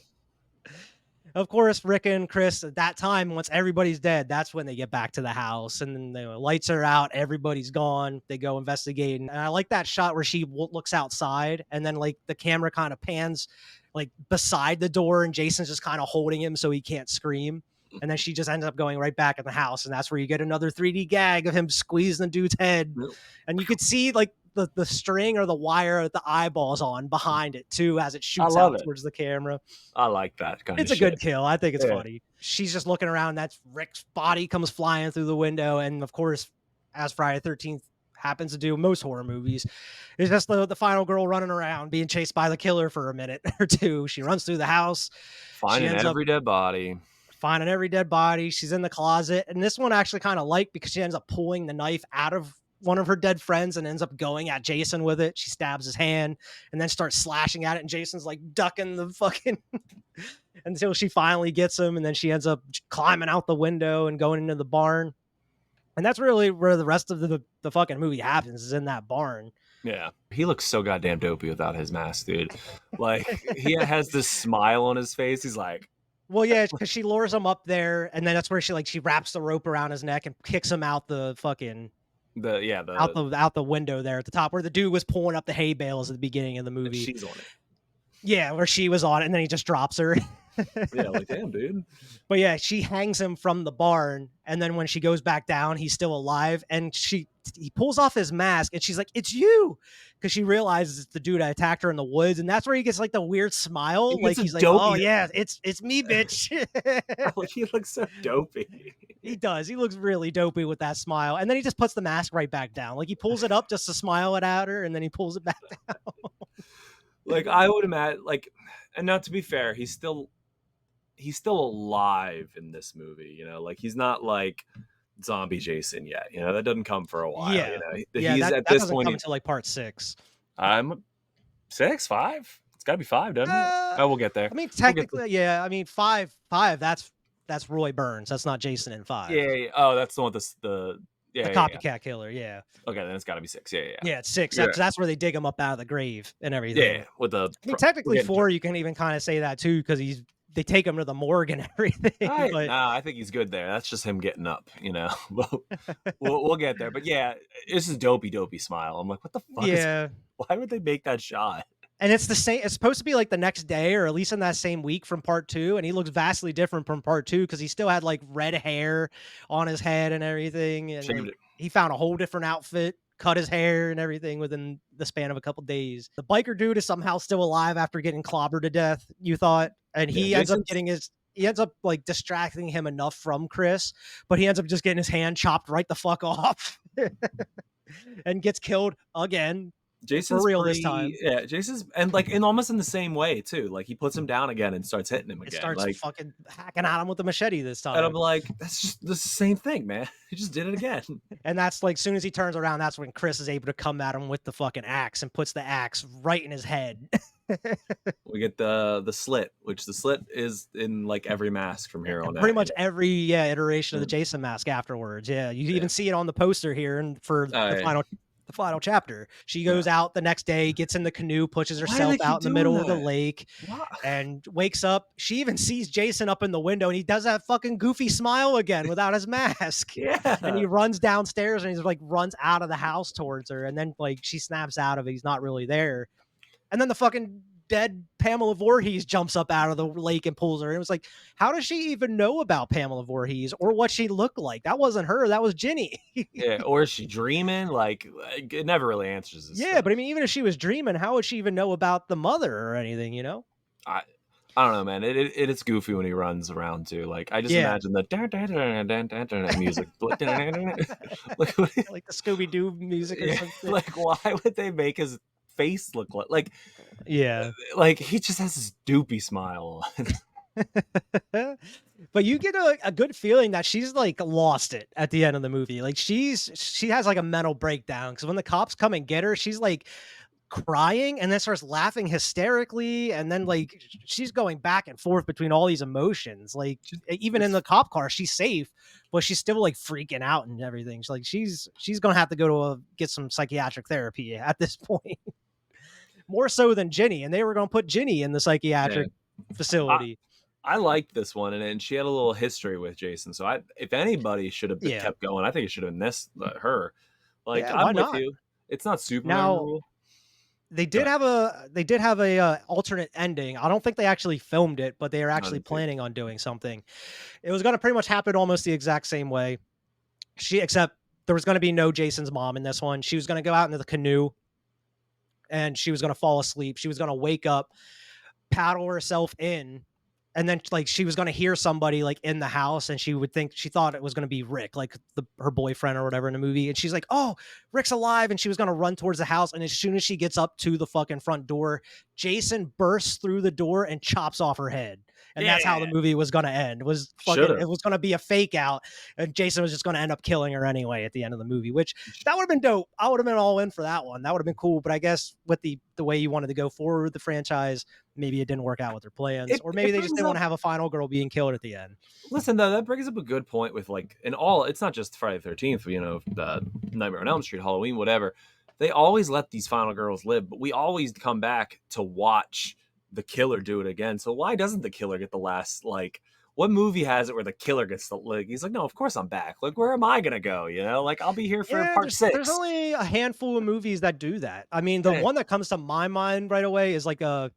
Of course, Rick and Chris at that time, once everybody's dead, that's when they get back to the house and then the lights are out, everybody's gone. They go investigating. And I like that shot where she looks outside and then like the camera kind of pans like beside the door and Jason's just kind of holding him so he can't scream. And then she just ends up going right back in the house. And that's where you get another 3D gag of him squeezing the dude's head. Yep. And you could see like the string or the wire with the eyeballs on behind it too as it I shoots love out it. towards the camera. I like that kind It's of a shit. good kill. I think it's Yeah. funny. She's just looking around. That's Rick's body comes flying through the window. And of course, as Friday the 13th happens to do most horror movies, it's just the final girl running around being chased by the killer for a minute or two. She runs through the house. She Finding ends up every dead body. finding every dead body. She's in the closet. And this one I actually kind of like because she ends up pulling the knife out of one of her dead friends and ends up going at Jason with it. She stabs his hand and then starts slashing at it. And Jason's like ducking the fucking until she finally gets him. And then she ends up climbing out the window and going into the barn. And that's really where the rest of the fucking movie happens is in that barn. Yeah. He looks so goddamn dopey without his mask, dude. Like, he has this smile on his face. He's like, Well, yeah, because she lures him up there, and then that's where she wraps the rope around his neck and kicks him out the fucking out the window there at the top where the dude was pulling up the hay bales at the beginning of the movie. she's on it. Yeah, where she was on it, and then he just drops her. Yeah, like, damn, dude. But yeah, she hangs him from the barn, and then when she goes back down, he's still alive, and he pulls off his mask, and she's like, "It's you," because she realizes it's the dude that attacked her in the woods, and that's where he gets like the weird smile, He like gets a he's like, dopey- "Oh yeah, it's me, bitch." Like, he looks so dopey. He does. He looks really dopey with that smile, and then he just puts the mask right back down. Like he pulls it up just to smile it at her, and then he pulls it back down. Like, I would imagine, like, and now to be fair, he's still alive in this movie, like he's not like zombie Jason yet, that doesn't come for a while. Yeah. He's that at this doesn't point come until like part 6. I'm 6 5, it's got to be 5, doesn't it? We'll get there. I mean, technically, yeah. I mean, 5. That's Roy Burns. That's not Jason in 5. Yeah. Oh, that's the one with the copycat killer. Yeah. Okay, then it's got to be 6. Yeah. Yeah, it's 6. Yeah. That's where they dig him up out of the grave and everything. Yeah, with the. I mean, technically 4. You can even kind of say that too because they take him to the morgue and everything. I think he's good there. That's just him getting up, we'll get there. But yeah, this is dopey smile. I'm like, what the fuck? Yeah. Why would they make that shot? And it's the same. It's supposed to be like the next day, or at least in that same week from part 2. And he looks vastly different from part 2 because he still had like red hair on his head and everything. And Shaved it. he found a whole different outfit, cut his hair and everything within the span of a couple days. The biker dude is somehow still alive after getting clobbered to death. You thought, and he ends up getting he ends up like distracting him enough from Chris, but he ends up just getting his hand chopped right the fuck off and gets killed again. Jason's for real this time. Yeah, Jason's and almost in the same way too. Like he puts him down again and starts hitting him again. It starts like, fucking hacking at him with the machete this time. And I'm like, that's the same thing, man. He just did it again. And that's like, as soon as he turns around, that's when Chris is able to come at him with the fucking axe and puts the axe right in his head. We get the slit, which the slit is in like every mask from here And on pretty out. much every, yeah, iteration of the Mm, Jason mask afterwards. Yeah, you yeah. even see it on the poster here, and for Yeah. the final chapter, she Yeah. goes out the next day, gets in the canoe, pushes Why do they herself out keep in the doing middle of the that? lake, Why? and wakes up. She even sees Jason up in the window, and he does that fucking goofy smile again without his mask. And he Yeah. runs downstairs, and he's like runs out of the house towards her, and then like she snaps out of it. He's not really there. And then the fucking dead Pamela Voorhees jumps up out of the lake and pulls her. And it was like, how does she even know about Pamela Voorhees or what she looked like? That wasn't her. That was Ginny. Yeah. Or is she dreaming? It never really answers this Yeah, but stuff. I mean, even if she was dreaming, how would she even know about the mother or anything? You know? I I don't know, man. It's goofy when he runs around too. Like I just Yeah, imagine the music. Like, what- like the Scooby Doo music or yeah, something. like why would they make his face look Yeah. like he just has this doopy smile on? But you get a good feeling that she's like lost it at the end of the movie. Like she has like a mental breakdown because when the cops come and get her, she's like crying and then starts laughing hysterically, and then like she's going back and forth between all these emotions. Like even in the It's cop car, she's safe, but she's still like freaking out and everything. She's gonna have to go to get some psychiatric therapy at this point, more so than Ginny. And they were gonna put Ginny in the yeah. psychiatric I facility. I liked this one, and she had a little history with Jason. So if anybody should have Yeah, kept going, I think it should have been her. Like yeah. I'm Why with not? you. It's not super Now memorable. they Go did ahead. have a alternate ending. I don't think they actually filmed it, but they are I actually didn't see it. planning on doing something. It was going to pretty much happen almost the exact same way. Except there was going to be no Jason's mom in this one. She was going to go out into the canoe and she was going to fall asleep. She was going to wake up, paddle herself in, and then like she was going to hear somebody like in the house, and she thought it was going to be Rick, like her boyfriend or whatever in the movie. And she's like, oh, Rick's alive. And she was going to run towards the house, and as soon as she gets up to the fucking front door, Jason bursts through the door and chops off her head. And that's how Yeah, the movie was going to end. Was should fucking have. It was going to be a fake out, and Jason was just going to end up killing her anyway at the end of the movie, which that would have been dope. I would have been all in for that one. That would have been cool. But I guess with the way you wanted to go forward with the franchise, maybe it didn't work out with their plans, or maybe It they just brings didn't want up to have a final girl being killed at the end. Listen though, that brings up a good point with like in all. It's not just Friday the 13th. The Nightmare on Elm Street, Halloween, whatever. They always let these final girls live, but we always come back to watch the killer do it again. So why doesn't the killer get the last like? What movie has it where the killer gets the like? He's like, no, of course I'm back. Like, where am I gonna go? Like, I'll be here for Yeah, part there's six. only a handful of movies that do that. I mean, the Yeah. one that comes to my mind right away is like a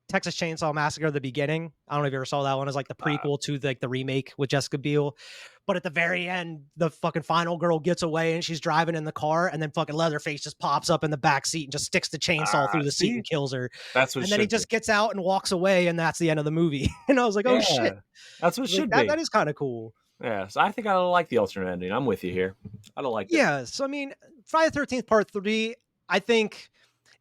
Texas Chainsaw Massacre: The Beginning. I don't know if you ever saw that one. It's like the Uh, prequel to like the remake with Jessica Biel. But at the very end, the fucking final girl gets away and she's driving in the car, and then fucking Leatherface just pops up in the back seat and just sticks the chainsaw through the seat see, and kills her. that's what it And then he should be. just gets out and walks away, and that's the end of the movie. And I was like, oh shit. Yeah, that's what it Like should that be. is kind of cool. Yeah, so I think I like the alternate ending. I'm with you here. I don't like it. Yeah, so I mean, Friday the 13th Part 3, I think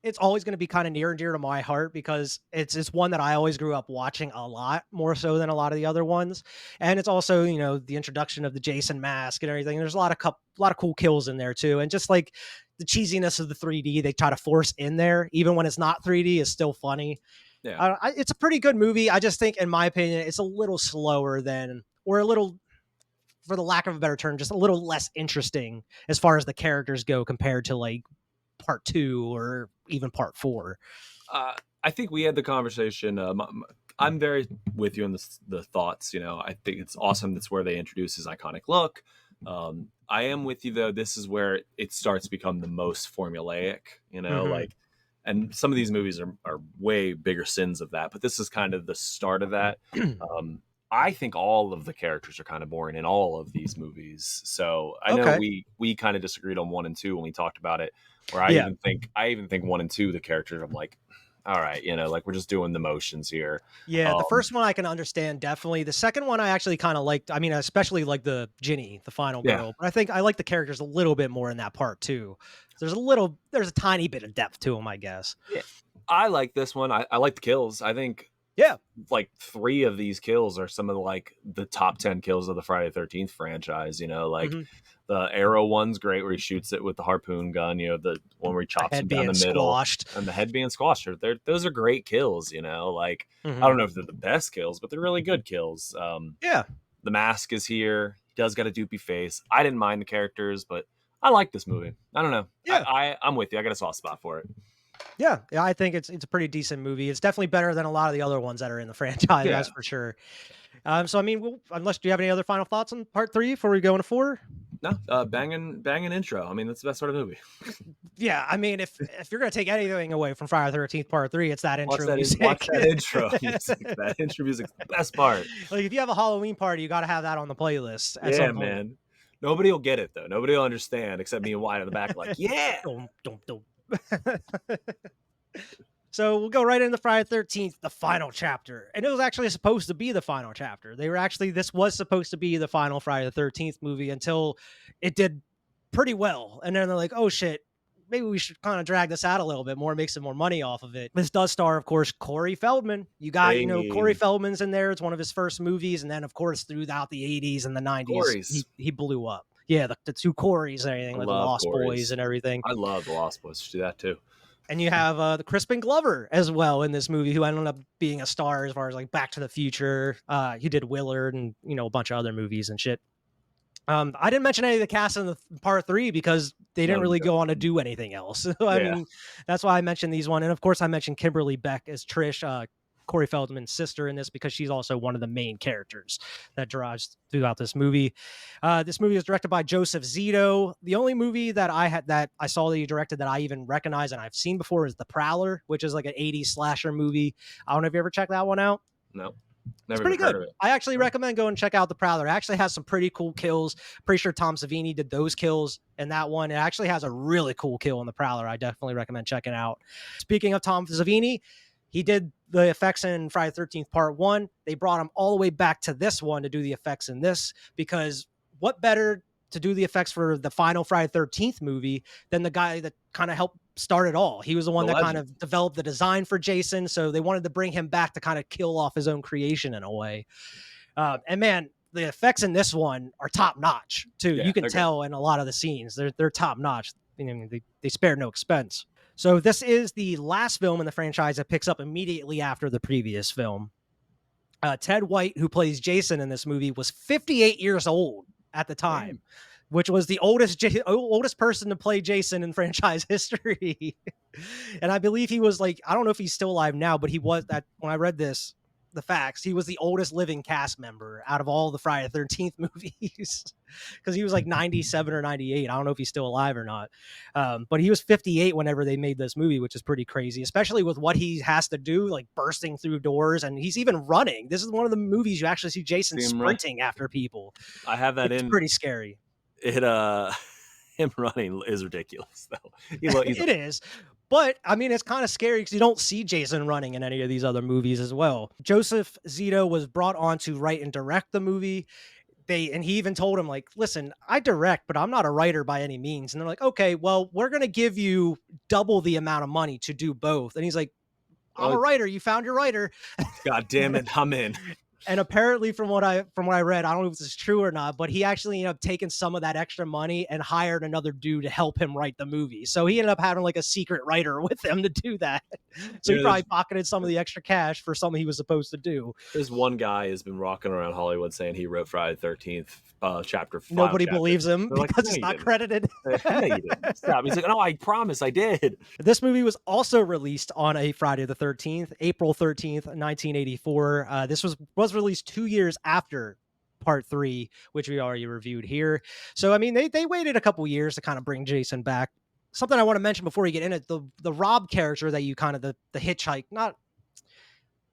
it's always going to be kind of near and dear to my heart because it's one that I always grew up watching a lot more so than a lot of the other ones. And it's also, the introduction of the Jason mask and everything. There's a lot of cool kills in there too. And just like the cheesiness of the 3D they try to force in there, even when it's not 3D, is still funny. Yeah. It's a pretty good movie. I just think, in my opinion, it's a little slower than, or a little, for the lack of a better term, just a little less interesting as far as the characters go compared to like part 2 or even part 4. I think we had the conversation. I'm very with you on the thoughts. I think it's awesome. That's where they introduce his iconic look. I am with you though. This is where it starts to become the most formulaic. Mhm. Like, and some of these movies are way bigger sins of that. But this is kind of the start of that. I think all of the characters are kind of boring in all of these movies. So I know Okay. we kind of disagreed on 1 and 2 when we talked about it. Where Yeah. I even think 1 and 2 the characters I'm like, all right, like we're just doing the motions here. Yeah, the Um, first one I can understand, definitely. The second one I actually kinda liked. I mean, especially like the Ginny, the final yeah, girl, but I think I like the characters a little bit more in that part too. There's a tiny bit of depth to them, I guess. yeah. I like this one. I like the kills. I think Yeah. Like 3 of these kills are some of the top 10 kills of the Friday the 13th franchise, like Mhm. the arrow one's great where he shoots it with the harpoon gun, the one where he The chops him head down the being middle squashed. and the head being squashed. Those are great kills, like I Mhm. don't know if they're the best kills, but they're really good kills. Yeah. The Mask is here. He does got a doopy face. I didn't mind the characters, but I like this movie. I don't know. Yeah. I'm with you. I got a soft spot for it. Yeah, I think it's a pretty decent movie. It's definitely better than a lot of the other ones that are in the franchise, Yeah. that's for sure. So I mean, unless do you have any other final thoughts on part 3 before we go into 4? No, banging intro. I mean, that's the best sort of movie. Yeah, I mean, if you're gonna take anything away from Friday the 13th Part 3, it's that intro Watch music. that intro music. That intro music's the best part. Like if you have a Halloween party, you got to have that on the playlist at Yeah, some point. man. Nobody will get it though. Nobody will understand except me and Wyatt in the back, like, yeah. Dum, dum, dum. So we'll go right into Friday the 13th, the final chapter. And it was actually supposed to be the final chapter. This was supposed to be the final Friday the 13th movie until it did pretty well. And then they're like, oh shit, maybe we should kind of drag this out a little bit more, make some more money off of it. This does star, of course, Corey Feldman. You got, Corey Hey, Feldman's in there. It's one of his first movies. And then, of course, throughout the 80s and the 90s, Corey's. he blew up. Yeah, the two Corys and everything, I like the love Lost Boys Corey's. and everything. I love the Lost Boys. Should do that too. And you have the Crispin Glover as well in this movie, who ended up being a star as far as like Back to the Future. He did Willard and a bunch of other movies and shit. I didn't mention any of the cast in the part 3 because they didn't really go on to do anything else. So, I mean, that's why I mentioned these one. And of course, I mentioned Kimberly Beck as Trish, Corey Feldman's sister in this, because she's also one of the main characters that drives throughout this movie. This movie was directed by Joseph Zito. The only movie that I saw that he directed that I even recognize and I've seen before is The Prowler, which is like an 80s slasher movie. I don't know if you ever checked that one out. No. It's Never pretty even heard good. of it. I actually recommend going and check out The Prowler. It actually has some pretty cool kills. Pretty sure Tom Savini did those kills in that one. It actually has a really cool kill in The Prowler. I definitely recommend checking out. Speaking of Tom Savini, he did the effects in Friday the 13th Part 1. They brought him all the way back to this one to do the effects in this, because what better to do the effects for the final Friday the 13th movie than the guy that kind of helped start it all. He was the one that kind of developed the design for Jason, so they wanted to bring him back to kind of kill off his own creation in a way. And man, the effects in this one are top notch too. Yeah, you can tell in a lot of the scenes they're top notch. They spare no expense. So this is the last film in the franchise that picks up immediately after the previous film. Ted White, who plays Jason in this movie, was 58 years old at the time, which was the oldest person to play Jason in franchise history. And I believe he was like, I don't know if he's still alive now, but he was that when I read the facts, he was the oldest living cast member out of all the Friday the 13th movies, because he was like 97 or 98. I don't know if he's still alive or not. But he was 58 whenever they made this movie, which is pretty crazy, especially with what he has to do, like bursting through doors, and he's even running. This is one of the movies you actually see Jason sprinting after people. I have that it's pretty scary. Him running is ridiculous though. It is. But I mean, it's kind of scary because you don't see Jason running in any of these other movies as well. Joseph Zito was brought on to write and direct the movie. And he even told him, like, listen, I direct, but I'm not a writer by any means. And they're like, okay, well, we're going to give you double the amount of money to do both. And he's like, I'm a writer. You found your writer. God damn it, I'm in. And apparently, from what I read, I don't know if this is true or not, but he actually ended up taking some of that extra money and hired another dude to help him write the movie. So he ended up having like a secret writer with him to do that. So he probably pocketed some of the extra cash for something he was supposed to do. There's one guy who's been rocking around Hollywood saying he wrote Friday the 13th chapter. Nobody believes him because it's not credited. Yeah, you didn't. Stop. He's like, no, I promise I did. This movie was also released on a Friday the 13th, April 13th, 1984. This was released 2 years after part 3, which we already reviewed here. So, I mean, they waited a couple years to kind of bring Jason back. Something I want to mention before we get in it, the Rob character that you kind of, the hitchhike, not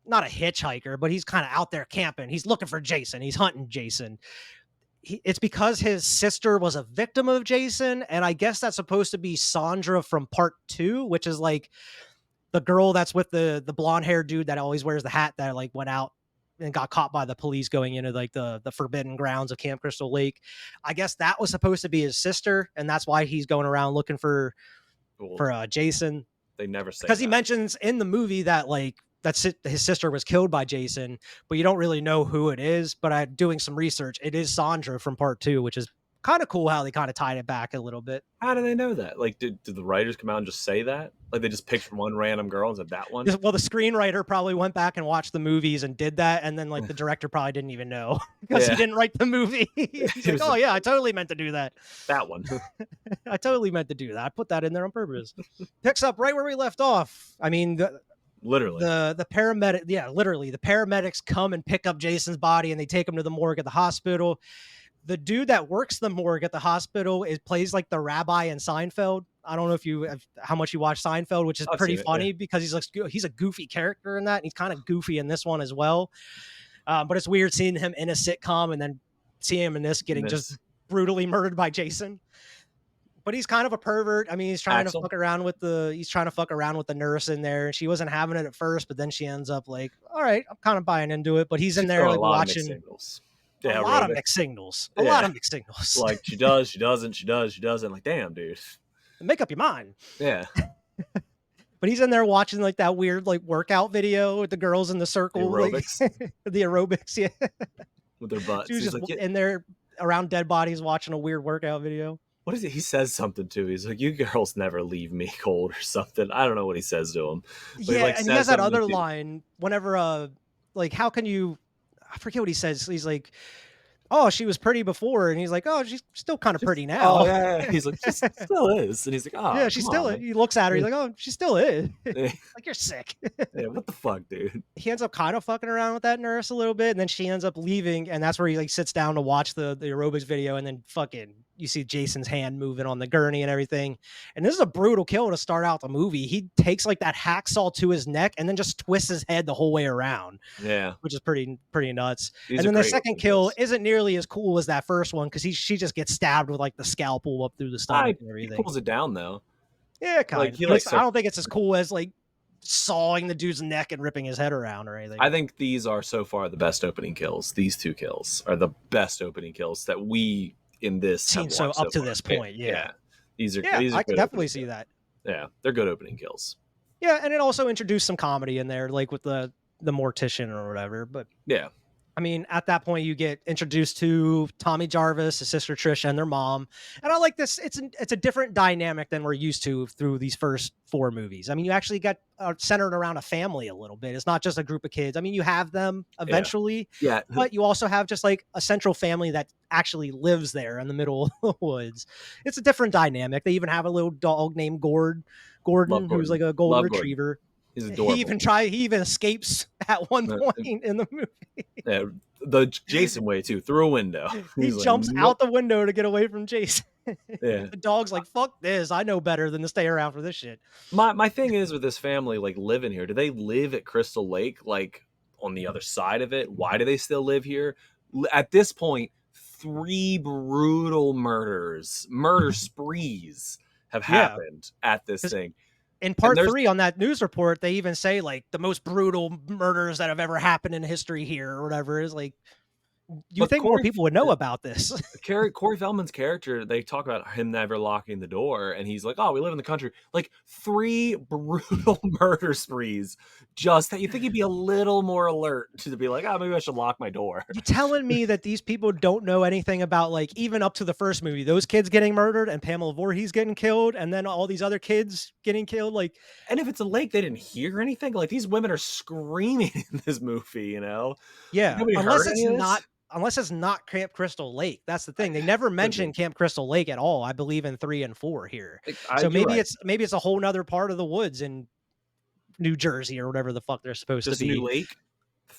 a hitchhiker, but he's kind of out there camping. He's looking for Jason. He's hunting Jason. It's because his sister was a victim of Jason, and I guess that's supposed to be Sandra from part 2, which is like the girl that's with the blonde haired dude that always wears the hat that like went out and got caught by the police going into like the forbidden grounds of Camp Crystal Lake. I guess that was supposed to be his sister, and that's why he's going around looking for Jason. They never say because he mentions in the movie that like that's it. His sister was killed by Jason, but you don't really know who it is. But I doing some research, it is Sandra from part 2, which is kind of cool how they kind of tied it back a little bit. How do they know that? Like, did the writers come out and just say that? Like, they just picked one random girl and said that one? Well, the screenwriter probably went back and watched the movies and did that, and then like the director probably didn't even know because he Yeah. didn't write the movie. He's He like, was "Oh like, yeah, I totally meant to do that. that one. I totally meant to do that. I put that in there on purpose." Picks up right where we left off. I mean, Literally. the paramedic, yeah, literally, the paramedics come and pick up Jason's body and they take him to the morgue at the hospital. The dude that works the morgue at the hospital plays like the rabbi in Seinfeld. I don't know if you how much you watch Seinfeld, which is I've pretty seen it. Yeah. funny because he's a goofy character in that, and he's kind of goofy in this one as well. But it's weird seeing him in a sitcom and then seeing him in this getting just This brutally murdered by Jason. But he's kind of a pervert. I mean, he's trying to Axel. fuck around with the nurse in there, and she wasn't having it at first, but then she ends up like, all right, I'm kind of buying into it. But he's in She's there throwing like a lot of mixed watching signals. a Yeah, lot of aerobic. mixed signals, Yeah. Like, she does, she doesn't, she does, she doesn't. Like, damn, dude. Make up your mind. Yeah. But he's in there watching like that weird like workout video with the girls in the circle, Aerobics like the aerobics. Yeah, with their butts. she was He's just like, yeah, in there around dead bodies watching a weird workout video. what is it? He says something too. He's like, "You girls never leave me cold" or something. I don't know what he says to him. But Yeah, he like and he says has that something other like, line whenever like how can you I forget what he says. He's like, "Oh, she was pretty before," and he's like, "Oh, she's still kind of pretty oh now." yeah, yeah. He's like, she still is, and he's like, Yeah, oh, she come still on. he looks at her, he's like, "Oh, she still is." Yeah, Like, you're sick. what the fuck, dude? He ends up kind of fucking around with that nurse a little bit, and then she ends up leaving, and that's where he like sits down to watch the aerobics video, and then fucking you see Jason's hand moving on the gurney and everything. And this is a brutal kill to start out the movie. He takes like that hacksaw to his neck and then just twists his head the whole way around, Yeah, which is pretty nuts. these And are then the great second opening kill kills. isn't nearly as cool as that first one because she just gets stabbed with like the scalpel up through the stomach and He everything. pulls it down though. Yeah, Like kind of. he But like I starts. don't think it's as cool as like sawing the dude's neck and ripping his head around or anything. I think these are so far the best opening kills. These two kills are the best opening kills that we in this have Seen so watched up to far. this point, yeah. These are Yeah, I can good definitely opening see kills. that. Yeah, they're good opening kills. Yeah, and it also introduced some comedy in there, like with the mortician or whatever. But Yeah, I mean, at that point, you get introduced to Tommy Jarvis, his sister Trisha, and their mom. And I like this. It's a different dynamic than we're used to through these first 4 movies. I mean, you actually got centered around a family a little bit. It's not just a group of kids. I mean, you have them eventually, yeah. but you also have just like a central family that actually lives there in the middle of the woods. It's a different dynamic. They even have a little dog named Gordon, who's like a golden Love Gordon. retriever. He's adorable. He even escapes at one Uh, point in the movie. Yeah, the Jason way too, through a window. He He's like, jumps "Nope." out the window to get away from Jason. Yeah. The dog's like, fuck this. I know better than to stay around for this shit. My thing is with this family, like living here, do they live at Crystal Lake, like on the other side of it? Why do they still live here? At this point, 3 brutal murder sprees have Yeah. happened at this 'Cause thing. In part there's- 3 on that news report, they even say like the most brutal murders that have ever happened in history here or whatever is like, you But think more Corey- people would know about this. Corey Feldman's character, they talk about him never locking the door, and he's like, "Oh, we live in the country." Like 3 brutal murder sprees, just that you think he'd be a little more alert to be like, "Oh, maybe I should lock my door." You telling me that these people don't know anything about like even up to the first movie, those kids getting murdered and Pamela Voorhees getting killed, and then all these other kids getting killed? Like, And if it's a lake, they didn't hear anything. Like these women are screaming in this movie, you know. yeah, Nobody unless heard it's any of this? unless it's not Camp Crystal Lake. That's the thing. They never mention Camp Crystal Lake at all, I believe, in 3 and 4 here. So You're right. maybe it's a whole nother part of the woods in New Jersey or whatever the fuck they're supposed Just to a be. new lake.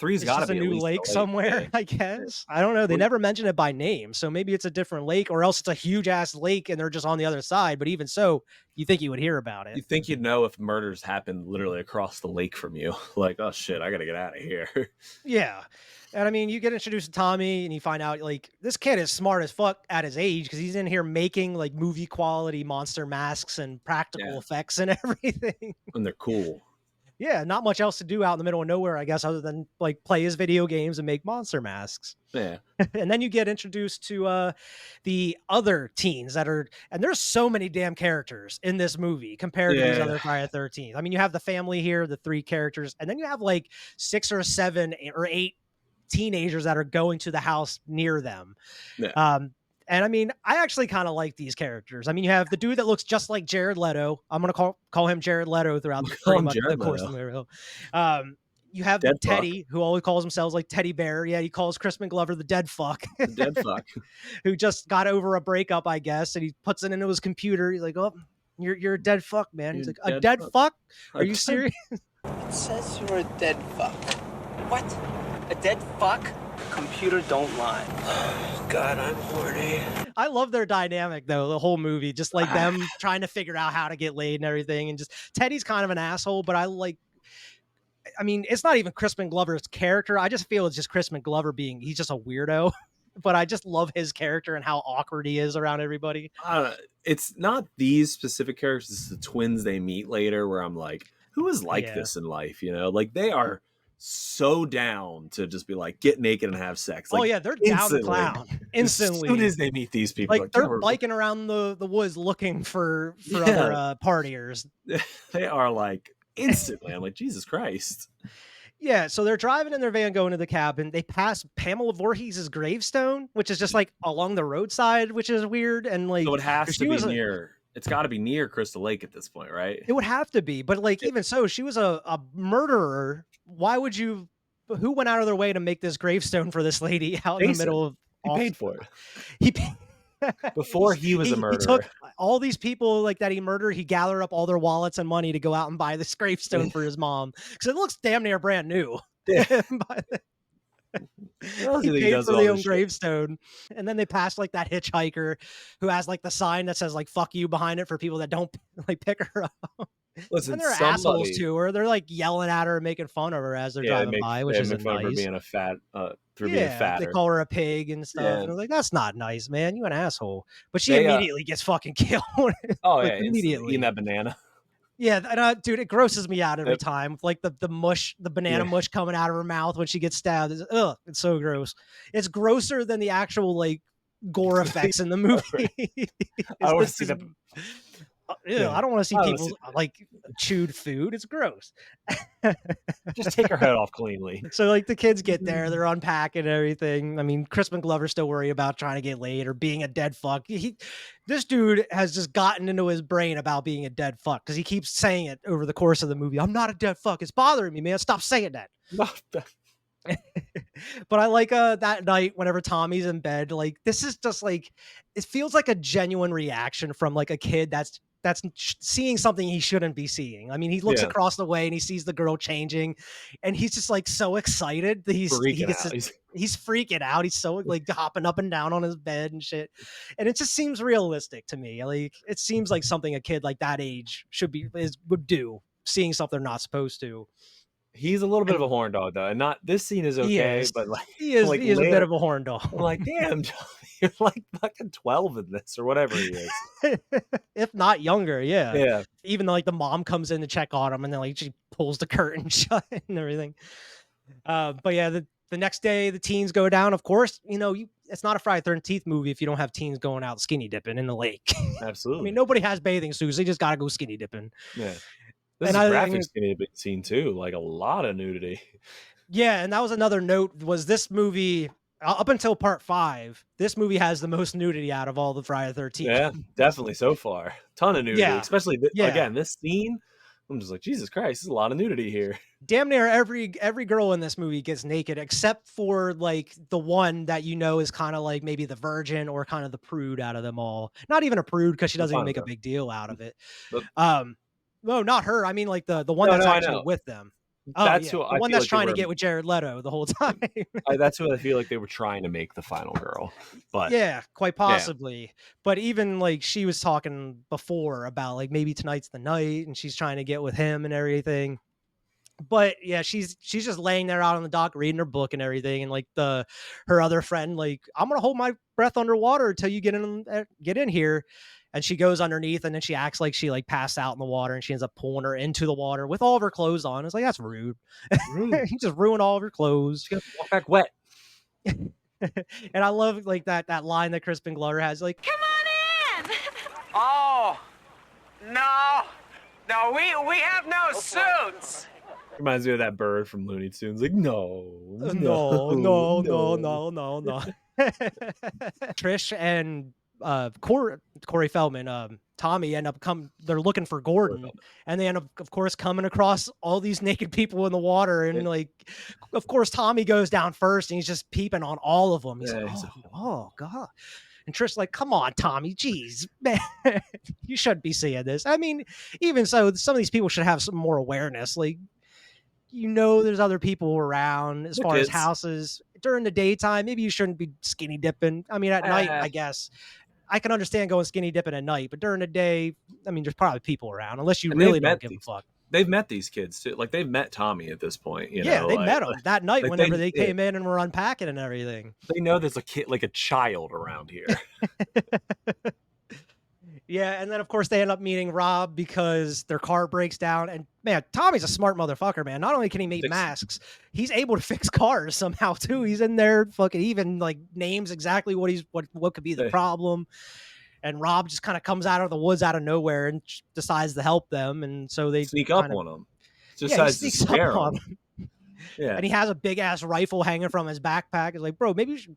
3's It's got to just a be at new least lake somewhere, Yeah. I guess. I don't know. They Well- never mention it by name. So maybe it's a different lake, or else it's a huge ass lake and they're just on the other side. But even so, you think you would hear about You it. think you'd know if murders happened literally across the lake from you? Like, oh shit, I gotta get out of here. Yeah. And I mean, you get introduced to Tommy and you find out like this kid is smart as fuck at his age because he's in here making like movie quality monster masks and practical Yeah. effects and everything. And they're cool. Yeah, not much else to do out in the middle of nowhere, I guess, other than like play his video games and make monster masks. Yeah. And then you get introduced to the other teens that are, and there's so many damn characters in this movie compared to these Yeah. other Friday the 13th. I mean, you have the family here, the three characters, and then you have like 6 or 7 or 8 teenagers that are going to the house near them. Yeah. And I mean, I actually kind of like these characters. I mean, you have the dude that looks just like Jared Leto. I'm gonna call him Jared Leto throughout Call pretty him much the Jared course Leto. of the movie. You have Dead fuck. Teddy, who always calls himself like Teddy Bear. Yeah, he calls Crispin Glover the dead fuck, The dead fuck. who just got over a breakup, I guess, and he puts it into his computer. He's like, "Oh, you're a dead fuck, man." He's You're like, "A dead dead fuck." fuck? Are A you dead- serious?" It says you're a dead fuck. What? A dead fuck? Computer don't lie. Oh, God, I'm horny. I love their dynamic though, the whole movie, just like them trying to figure out how to get laid and everything. And just Teddy's kind of an asshole, but I mean, it's not even Crispin Glover's character. I just feel it's just Crispin Glover he's just a weirdo. But I just love his character and how awkward he is around everybody. It's not these specific characters, it's the twins they meet later where I'm like, who is like Yeah. this in life? You know, like they are so down to just be like, get naked and have sex. Like, Oh yeah, they're down to instantly. clown As soon instantly. as they meet these people, Like they're "Yeah, we're-" biking around the woods looking for Yeah. other partiers. they are like instantly. I'm like, Jesus Christ. Yeah, so they're driving in their van going to the cabin. They pass Pamela Voorhees' gravestone, which is just like along the roadside, which is weird. And like, So it has she to be was near. It's got to be near Crystal Lake at this point, right? it would have to be, but like even so, she was a murderer. Why would you? Who went out of their way to make this gravestone for this lady out in the Jason. middle of? He paid for it He paid- before he was a He murderer. took all these people like that he murdered. He gathered up all their wallets and money to go out and buy this gravestone for his mom because it looks damn near brand new. Yeah. By the- What else he do you think paid does for all the this own shit? gravestone, and then they passed like that hitchhiker who has like the sign that says like "fuck you" behind it for people that don't like pick her up. Listen, And they're assholes somebody. to her. They're like yelling at her and making fun of her as they're Yeah, they driving by, which they isn't make fun of her nice. being a fat, for being Yeah, fatter. they call her a pig and stuff. Yeah. And they're like, "That's not nice, man. You an asshole." But she They, immediately gets fucking killed. Oh like, yeah, instantly immediately. eating that banana. Yeah, and, dude, it grosses me out every Yep. time. Like the mush, the banana Yeah. mush coming out of her mouth when she gets stabbed. It's so gross. It's grosser than the actual like gore effects in the movie. I want to This see is- that. Ew, Yeah. I don't want to see I don't people like chewed food. It's gross. Just take her head off cleanly. So like the kids get there, they're unpacking everything. I mean, Crispin Glover's still worried about trying to get laid or being a dead fuck. This dude has just gotten into his brain about being a dead fuck because he keeps saying it over the course of the movie. I'm not a dead fuck. It's bothering me, man. Stop saying that. But I like that night whenever Tommy's in bed, like this is just like it feels like a genuine reaction from like a kid that's seeing something he shouldn't be seeing. I mean, he looks Yeah. across the way and he sees the girl changing, and he's just like so excited that Freaking out. he's freaking out. He's so like hopping up and down on his bed and shit, and it just seems realistic to me. Like it seems like something a kid like that age would do, seeing something they're not supposed to. He's a little bit of a horn dog though, and not this scene is He okay, is. but like He is like a bit later- of a horn dog. I'm like, damn, Johnny, you're like fucking 12 in this or whatever he is. If not younger, yeah. Yeah. Even though like the mom comes in to check on him and then like she pulls the curtain shut and everything. But yeah, the next day the teens go down. Of course, it's not a Friday 13th movie if you don't have teens going out skinny dipping in the lake. Absolutely. I mean, nobody has bathing suits. They just got to go skinny dipping. Yeah. This And is I graphic mean- skinny big scene too, like a lot of nudity. Yeah, and that was another note was this movie up until part 5, this movie has the most nudity out of all the Friday 13th. Yeah, definitely so far. Ton of nudity, Yeah. especially Yeah. again, this scene. I'm just like, Jesus Christ, there's a lot of nudity here. Damn near every girl in this movie gets naked except for like the one that is kind of like maybe the virgin or kind of the prude out of them all. Not even a prude because she doesn't even make a big deal out of it. But- No, not her. I mean like the one No, that's no, I actually know. with them. That's yeah, who the I one feel that's like they trying to were- get with Jared Leto the whole time. That's who I feel like they were trying to make the final girl. But Yeah, quite possibly. But even like she was talking before about like maybe tonight's the night and she's trying to get with him and everything. But yeah, she's just laying there out on the dock reading her book and everything, and like her other friend, like, I'm gonna hold my breath underwater until you get in here. and she goes underneath, and then she acts like she like passed out in the water, and she ends up pulling her into the water with all of her clothes on. It's like, that's rude. Rude. You just ruined all of her clothes. She got to walk back wet. And I love like that line that Crispin Glover has, like, Come on in! Oh, no. No, we have no suits. Reminds me of that bird from Looney Tunes. Like, no. Trish and Corey Feldman, Tommy end up they're looking for Gordon, and they end up, of course, coming across all these naked people in the water, and like, of course, Tommy goes down first, and he's just peeping on all of them. He's like, oh god. And Trish's like, come on, Tommy, geez, man, you shouldn't be seeing this. I mean, even so, some of these people should have some more awareness. Like, there's other people around as far as houses during the daytime. Maybe you shouldn't be skinny dipping. I mean, at night, I guess I can understand going skinny dipping at night, but during the day, I mean, there's probably people around, unless you really don't give a fuck. They've met these kids too. Like, they've met Tommy at this point. Yeah, they met him that night, like whenever they came in and were unpacking and everything. They know there's a kid, like a child around here. Yeah, and then of course they end up meeting Rob because their car breaks down. And man, Tommy's a smart motherfucker, man. Not only can he make masks, he's able to fix cars somehow too. He's in there fucking even like names exactly what could be the problem. And Rob just kind of comes out of the woods out of nowhere and decides to help them. And so they sneak up on him. Decides to scare him. Yeah. And he has a big ass rifle hanging from his backpack. It's like, bro, maybe you should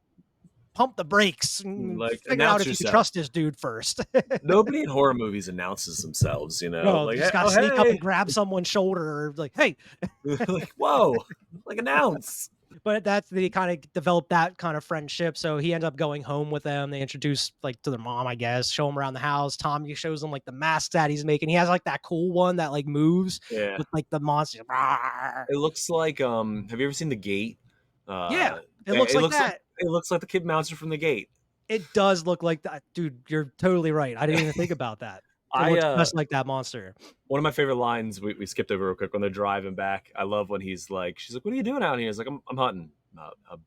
pump the brakes and like, figure out if you can trust this dude first. Nobody in horror movies announces themselves, you know. No, like, you just gotta sneak up and grab someone's shoulder, or like, hey, like, whoa, like announce. But they kind of developed that kind of friendship. So he ends up going home with them. They introduce like to their mom, I guess, show him around the house. Tommy shows them like the mask that he's making. He has like that cool one that like moves with like the monster. It looks like have you ever seen The Gate? Yeah, it looks like that. It looks like the kid monster from The Gate. It does look like that, dude. You're totally right. I didn't even think about that. It looks just like that monster. One of my favorite lines we skipped over real quick when they're driving back. I love when she's like, "What are you doing out here?" He's like, "I'm hunting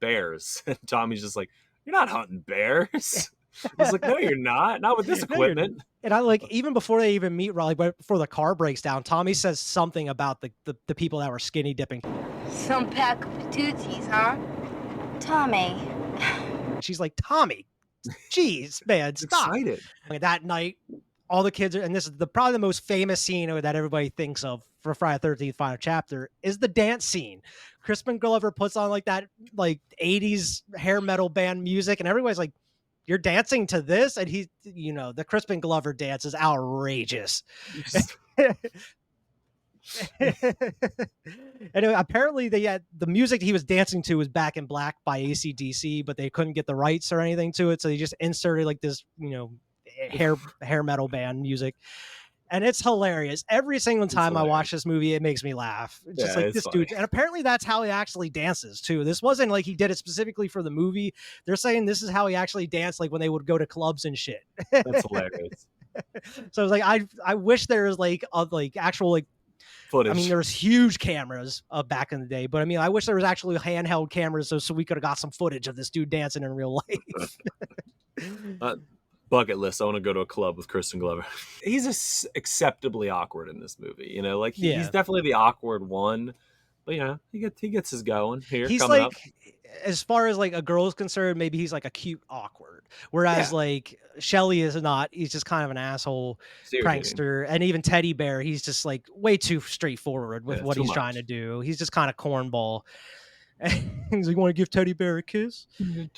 bears." And Tommy's just like, "You're not hunting bears." He's like, "No, you're not. Not with this equipment." And I like, even before they even meet Raleigh, but before the car breaks down, Tommy says something about the people that were skinny dipping. Some pack of patooties, huh? Tommy. She's like, Tommy, jeez, man, stop. Excited. That night, all the kids are, and this is probably the most famous scene that everybody thinks of for Friday the 13th final chapter, is the dance scene. Crispin Glover puts on like that like 80s hair metal band music, and everybody's like, you're dancing to this? And he, the Crispin Glover dance is outrageous. And apparently the music he was dancing to was Back in Black by AC/DC, but they couldn't get the rights or anything to it, so they just inserted like this hair metal band music, and it's hilarious. Every single time I watch this movie, it makes me laugh. It's just like this funny. Dude, and apparently that's how he actually dances too. This wasn't like he did it specifically for the movie. They're saying this is how he actually danced, like when they would go to clubs and shit. That's hilarious. So it's like I wish there was like actual like footage. I mean, there was huge cameras back in the day, but I mean, I wish there was actually handheld cameras so we could have got some footage of this dude dancing in real life. Bucket list. I want to go to a club with Crispin Glover. He's acceptably awkward in this movie. Like he's definitely the awkward one, but he gets his going here. He's coming like, up. As far as like a girl is concerned, maybe he's like a cute awkward. Whereas like Shelly is not. He's just kind of an asshole prankster. And even Teddy Bear, he's just like way too straightforward with what he's trying to do. He's just kind of cornball. He's like, want to give Teddy Bear a kiss?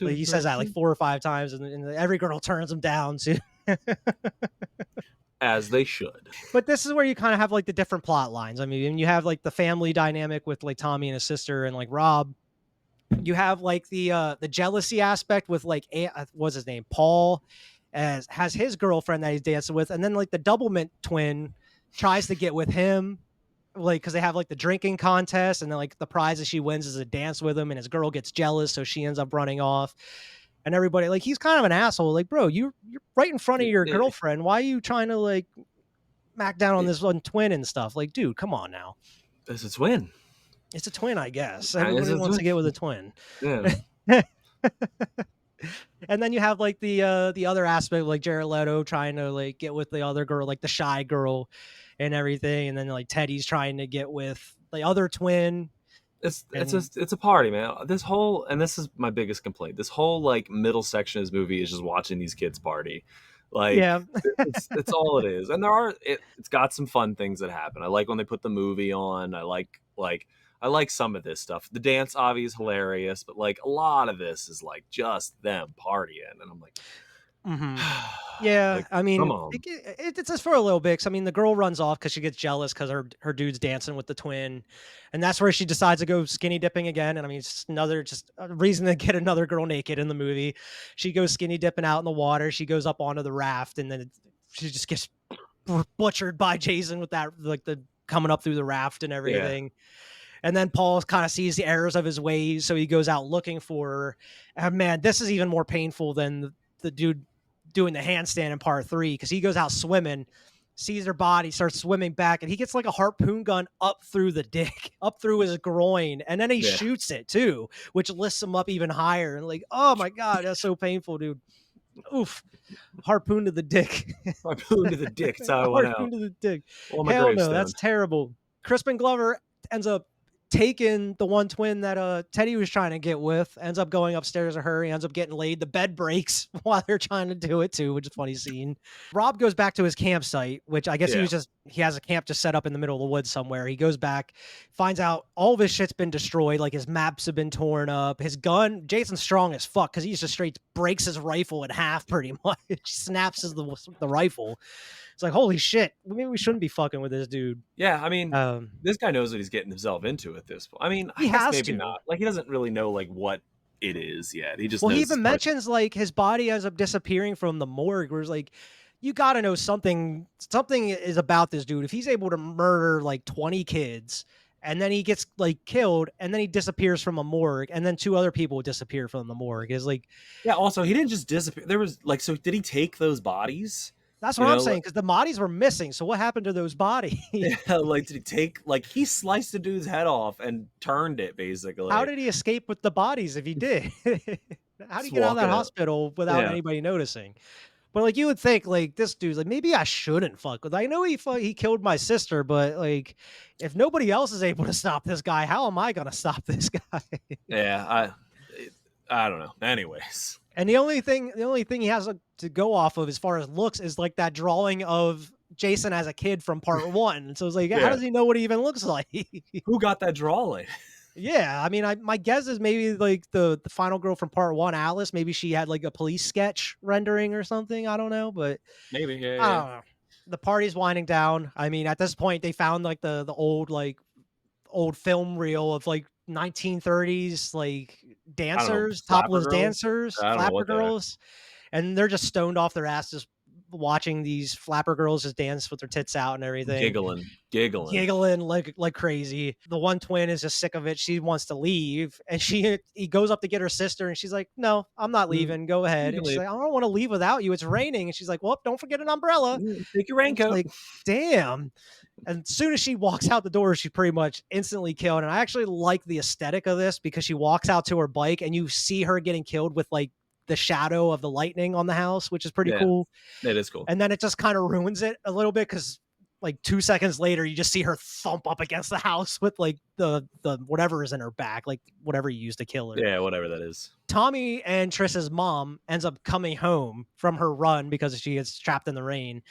Like, he says that like 4 or 5 times, and every girl turns him down too. As they should. But this is where you kind of have like the different plot lines. I mean, you have like the family dynamic with like Tommy and his sister and like Rob. You have like the jealousy aspect with like what's his name, Paul, has his girlfriend that he's dancing with, and then like the Doublemint twin tries to get with him, like because they have like the drinking contest, and then like the prize that she wins is a dance with him, and his girl gets jealous, so she ends up running off. And everybody, like, he's kind of an asshole. Like, bro, you're right in front of your girlfriend. Why are you trying to like mac down on this one twin and stuff? Like, dude, come on now. It's a twin. It's a twin, I guess. Everybody wants to get with a twin. Yeah. And then you have like the other aspect, like Jared Leto trying to like get with the other girl, like the shy girl and everything. And then like Teddy's trying to get with the other twin. It's And just it's a party, man. This whole, and this is my biggest complaint. This whole like middle section of this movie is just watching these kids party. Like yeah. it's all it is. And there are it's got some fun things that happen. I like when they put the movie on. I like some of this stuff. The dance obviously is hilarious, but like a lot of this is like just them partying, and I'm like, hmm Yeah, like I come mean, on. it's just for a little bit. 'Cause, I mean, the girl runs off because she gets jealous because her dude's dancing with the twin, and that's where she decides to go skinny dipping again. And I mean, it's just another just a reason to get another girl naked in the movie. She goes skinny dipping out in the water. She goes up onto the raft, and then she just gets butchered by Jason with that like the coming up through the raft and Yeah. everything. And then Paul kind of sees the errors of his ways, so he goes out looking for her. And man, this is even more painful than the dude doing the handstand in part 3 because he goes out swimming, sees her body, starts swimming back, and he gets like a harpoon gun up through the dick, up through his groin, and then he Yeah. shoots it too, which lifts him up even higher. And like, oh my god, that's so painful, dude. Oof, harpoon to the dick. I blew into the dick. That's how I went Harpoon out. to the dick. On my Hell no, gravestone. that's terrible. Crispin Glover ends up taking the one twin that Teddy was trying to get with, ends up going upstairs with her. He ends up getting laid. The bed breaks while they're trying to do it too, which is a funny scene. Rob goes back to his campsite, which I guess Yeah. he has a camp just set up in the middle of the woods somewhere. He goes back, finds out all of his shit's been destroyed, like his maps have been torn up. His gun, Jason's strong as fuck because he just straight breaks his rifle in half pretty much. Snaps the rifle. It's like, holy shit, maybe we shouldn't be fucking with this dude. Yeah, I mean, Um, this guy knows what he's getting himself into at this point. I mean, I he guess has maybe to. not. Like, he doesn't really know like what it is yet. He just Well, he knows it's even part. mentions like his body ends up disappearing from the morgue, where it's like, you got to know something is about this dude. If he's able to murder like 20 kids and then he gets like killed and then he disappears from a morgue and then two other people disappear from the morgue, is like, Yeah. Also, he didn't just disappear. There was like, so did he take those bodies? that's You what I'm know, saying. Cause the bodies were missing. So what happened to those bodies? yeah, like did he take like he sliced the dude's head off and turned it How basically? did he escape with the bodies if he did? How do Just you get out of that walking out. hospital without Yeah. anybody noticing? But like you would think, like this dude's like maybe I shouldn't fuck with. I know he killed my sister, but like if nobody else is able to stop this guy, how am I gonna stop this guy? Yeah. I don't know. Anyways. And the only thing he has to go off of as far as looks is like that drawing of Jason as a kid from part 1. So it's like, how Yeah. does he know what he even looks like? Who got that drawing? Yeah, I mean, my guess is maybe like the final girl from part 1, Alice. Maybe she had like a police sketch rendering or something. I don't know, but Maybe. Yeah. I Yeah. don't know. The party's winding down. I mean, at this point, they found like the old film reel of like 1930s like I don't know. dancers, Flapper topless girls. dancers, I don't know flapper what they are. girls, and they're just stoned off their asses watching these flapper girls just dance with their tits out and everything, Giggling. giggling like crazy. The one twin is just sick of it. She wants to leave, and he goes up to get her sister, and she's like, "No, I'm not Mm, leaving. Go you ahead." can And she's leave. like, "I don't want to leave without you. It's raining." And she's like, "Well, don't forget an umbrella." Take your And it's raincoat. like, damn. And as soon as she walks out the door, she's pretty much instantly killed. And I actually like the aesthetic of this because she walks out to her bike and you see her getting killed with like the shadow of the lightning on the house, which is pretty Yeah, cool. it is cool. And then it just kind of ruins it a little bit because like 2 seconds later, you just see her thump up against the house with like the whatever is in her back, like whatever you used to kill her. Yeah, whatever that is. Tommy and Triss's mom ends up coming home from her run because she gets trapped in the rain.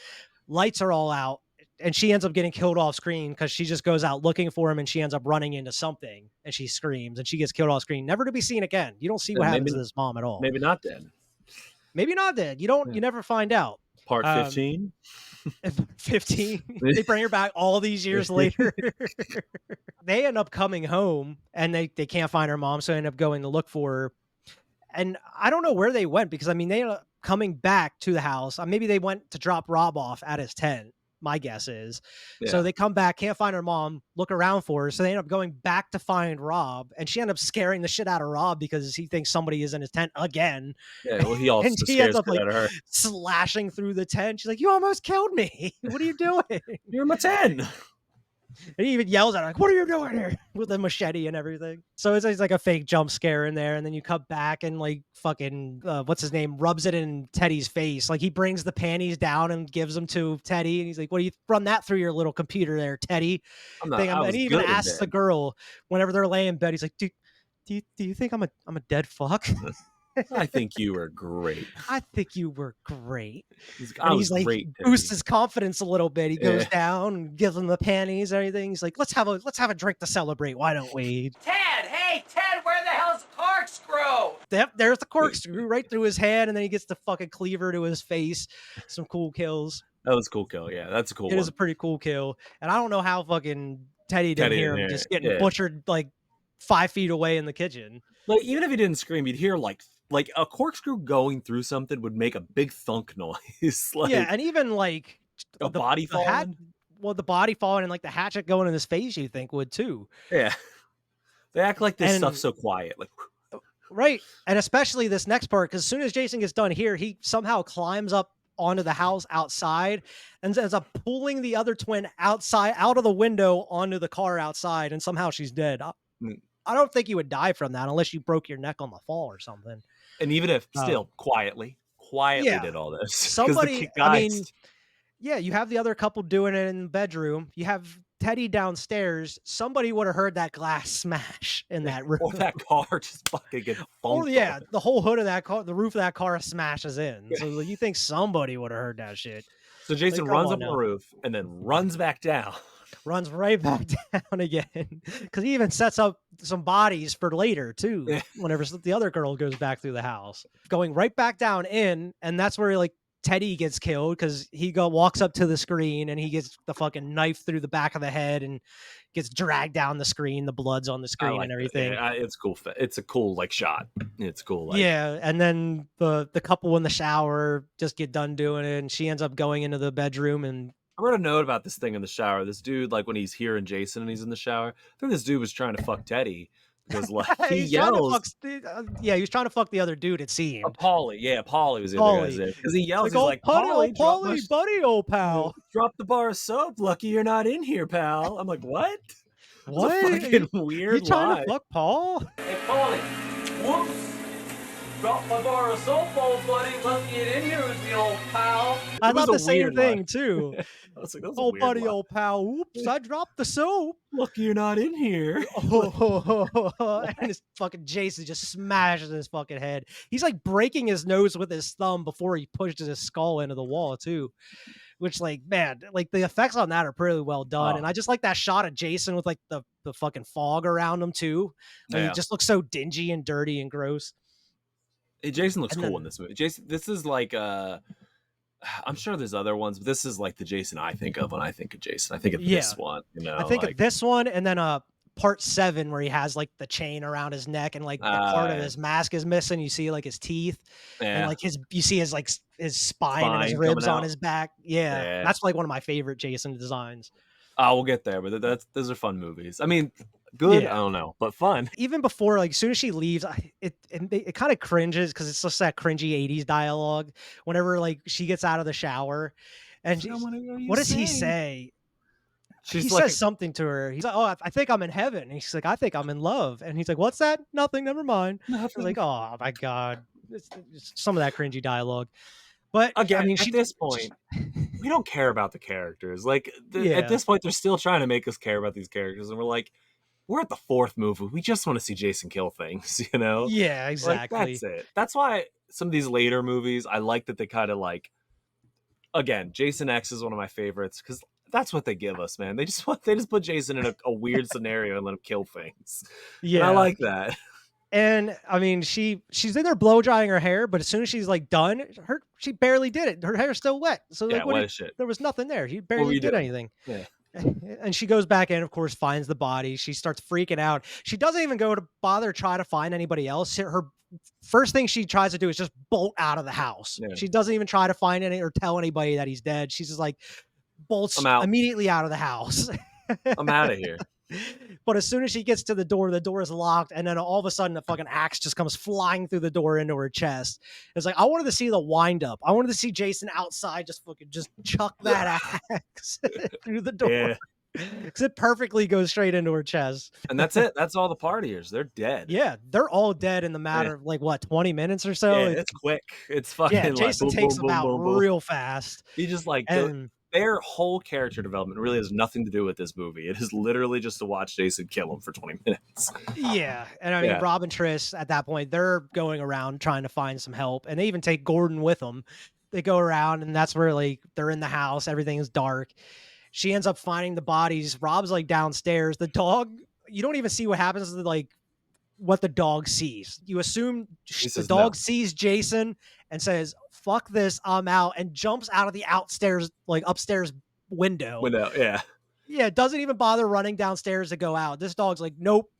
Lights are all out, and she ends up getting killed off screen because she just goes out looking for him and she ends up running into something and she screams and she gets killed off screen, never to be seen again. You don't see what And happens to this mom at all. maybe not then. Maybe not dead. Yeah. You never find out. Part 15. 15. They bring her back all these years later. They end up coming home and they can't find her mom, so they end up going to look for her. And I don't know where they went because I mean they ended up coming back to the house. Maybe they went to drop Rob off at his tent. My guess is. Yeah. So they come back, can't find her mom, look around for her. So they end up going back to find Rob, and she ended up scaring the shit out of Rob because he thinks somebody is in his tent again. Yeah, well, he also And she scares ends up the like shit out of her. slashing through the tent. She's like, "You almost killed me. What are you doing?" You're in my 10. And he even yells at her, like, "What are you doing here?" with a machete and everything. So it's like a fake jump scare in there, and then you come back and like fucking what's his name rubs it in Teddy's face. Like he brings the panties down and gives them to Teddy, and he's like, "What do you run that through your little computer there, Teddy?" I And was he even good in asks the bed. girl whenever they're laying in bed, he's like, do you think I'm a dead fuck?" I think you were great. I think you were great. I And was he's like, great, boosts Teddy. his confidence a little bit. He goes Yeah. down and gives him the panties and everything. He's like, let's have a drink to celebrate. Why don't we? Ted, hey, Ted, where the hell's the corkscrew? Yep, there's the corkscrew right through his hand, and then he gets the fucking cleaver to his face. Some cool kills. That was a cool kill. Yeah, that's a cool It is a one. pretty cool kill. And I don't know how fucking Teddy didn't Teddy hear in him there. just getting Yeah. butchered like 5 feet away in the kitchen. Like even if he didn't scream, you'd hear like a corkscrew going through something would make a big thunk noise. Yeah, Like and even like a body the hat, falling. well, the body falling and like the hatchet going in his face, you think would too. Yeah. They act like this stuff's And so quiet. Like right. And especially this next part, because as soon as Jason gets done here, he somehow climbs up onto the house outside and ends up pulling the other twin outside out of the window onto the car outside, and somehow she's dead. mm, I don't think you would die from that unless you broke your neck on the fall or something. and even if Uh, still quietly yeah. did all this because Somebody, the I mean, guys yeah, you have the other couple doing it in the bedroom. You have Teddy downstairs. Somebody would have heard that glass smash in that room. or that car just fucking get Oh funked yeah, on. the whole hood of that car, the roof of that car smashes in. So like, you think somebody would have heard that shit? So Like, Jason come runs on up on the now, roof and then runs back down. runs right back down again because he even sets up some bodies for later too. Yeah. Whenever the other girl goes back through the house, going right back down in, and that's where like Teddy gets killed because he walks up to the screen and he gets the fucking knife through the back of the head and gets dragged down the screen. The blood's on the I screen like and that. everything. Yeah, it's cool. It's a cool like shot. It's cool. Like Yeah, and then the couple in the shower just get done doing it, and she ends up going into the bedroom, and I wrote a note about this thing in the shower. This dude, like when he's hearing Jason and he's in the shower, I think this dude was trying to fuck Teddy because like he he's trying to fuck. yells. Yeah, he was trying to fuck the other dude. It A seemed Paulie, yeah, Paulie was the other guy's Paulie. there because he It's yells. like, He's oh, like, putty, oh, Paulie, Paulie, buddy, old pal. drop the bar of soap. Lucky you're not in here, pal. I'm like, what? That's What? a fucking You weird trying to lie. fuck Paul? Hey, Paulie. Whoops. Dropped my bar of soap, old buddy. Lucky it in here with me, old pal. I It was thought a the same weird lie. thing too. I was like, that was a Oh, weird buddy, lie. old pal. Oops, I dropped the soap. Lucky you're not in here. And his fucking Jason just smashes his fucking head. He's like breaking his nose with his thumb before he pushes his skull into the wall too. Which, like, man, like the effects on that are pretty well done. Oh. And I just like that shot of Jason with like the fucking fog around him too. Like Yeah. he just looks so dingy and dirty and gross. Hey, Jason looks And cool then- in this movie. Jason, this is like I'm sure there's other ones, but this is like the Jason I think of when I think of Jason. I think of this Yeah. one. You know, I think like, of this one, and then part 7 where he has like the chain around his neck and like the part of yeah. his mask is missing. You see like his teeth and yeah. like you see his like his spine and his Spine ribs coming on out. his back. Yeah, Yeah. that's like one of my favorite Jason designs. We'll get there, but those are fun movies. I mean, good. Yeah. I don't know, but fun. Even before, like, as soon as she leaves, it kind of cringes because it's just that cringy 80s dialogue. Whenever like she gets out of the shower, and what does he say? She's He like, says something to her. He's like, "Oh, I think I'm in heaven." And she's like, "I think I'm in love." And he's like, "What's that? Nothing. Never mind." I was like, "Oh my god," it's some of that cringy dialogue. But again, I mean, at this point, we don't care about the characters. Like Yeah. at this point, they're still trying to make us care about these characters, and we're like, we're at the 4th movie. We just want to see Jason kill things, you know? yeah, Like, exactly. that's it. That's why some of these later movies, I like that they kind of like. Again, Jason X is one of my favorites because that's what they give us, man. They just put Jason in a weird scenario and let him kill things. Yeah, And I like that. And I mean, she's in there blow drying her hair, but as soon as she's like done, she barely did it. Her hair's still wet, so like, Yeah, wet as shit. there was nothing there. She were barely you did doing? anything. Yeah. And she goes back in, of course, finds the body. She starts freaking out. She doesn't even go to bother try to find anybody else. Her first thing she tries to do is just bolt out of the house. Yeah. She doesn't even try to find any or tell anybody that he's dead. She's just like bolts I'm out. immediately out of the house. I'm out of here. But as soon as she gets to the door is locked, and then all of a sudden the fucking axe just comes flying through the door into her chest. It's like I wanted to see the wind up. I wanted to see Jason outside just fucking just chuck that axe through the door. Yeah. Because it perfectly goes straight into her chest. And that's it. That's all the partiers. They're dead. Yeah, they're all dead in the Yeah. matter of like what 20 minutes or so. Yeah, it's quick. It's Yeah, fucking like Jason boom, boom, takes them boom, out boom, boom. real fast, He just like and their whole character development really has nothing to do with this movie. It is literally just to watch Jason kill him for 20 minutes. yeah, and I mean Yeah. Rob and Trish at that point they're going around trying to find some help, and they even take Gordon with them. They go around, and that's where like they're in the house. Everything is dark. She ends up finding the bodies. Rob's like downstairs. The dog. You don't even see what happens to like what the dog sees. You assume He the says no. dog sees Jason and says, "Fuck this, I'm out," and jumps out of the upstairs window. Yeah. Yeah, doesn't even bother running downstairs to go out. This dog's like, "Nope,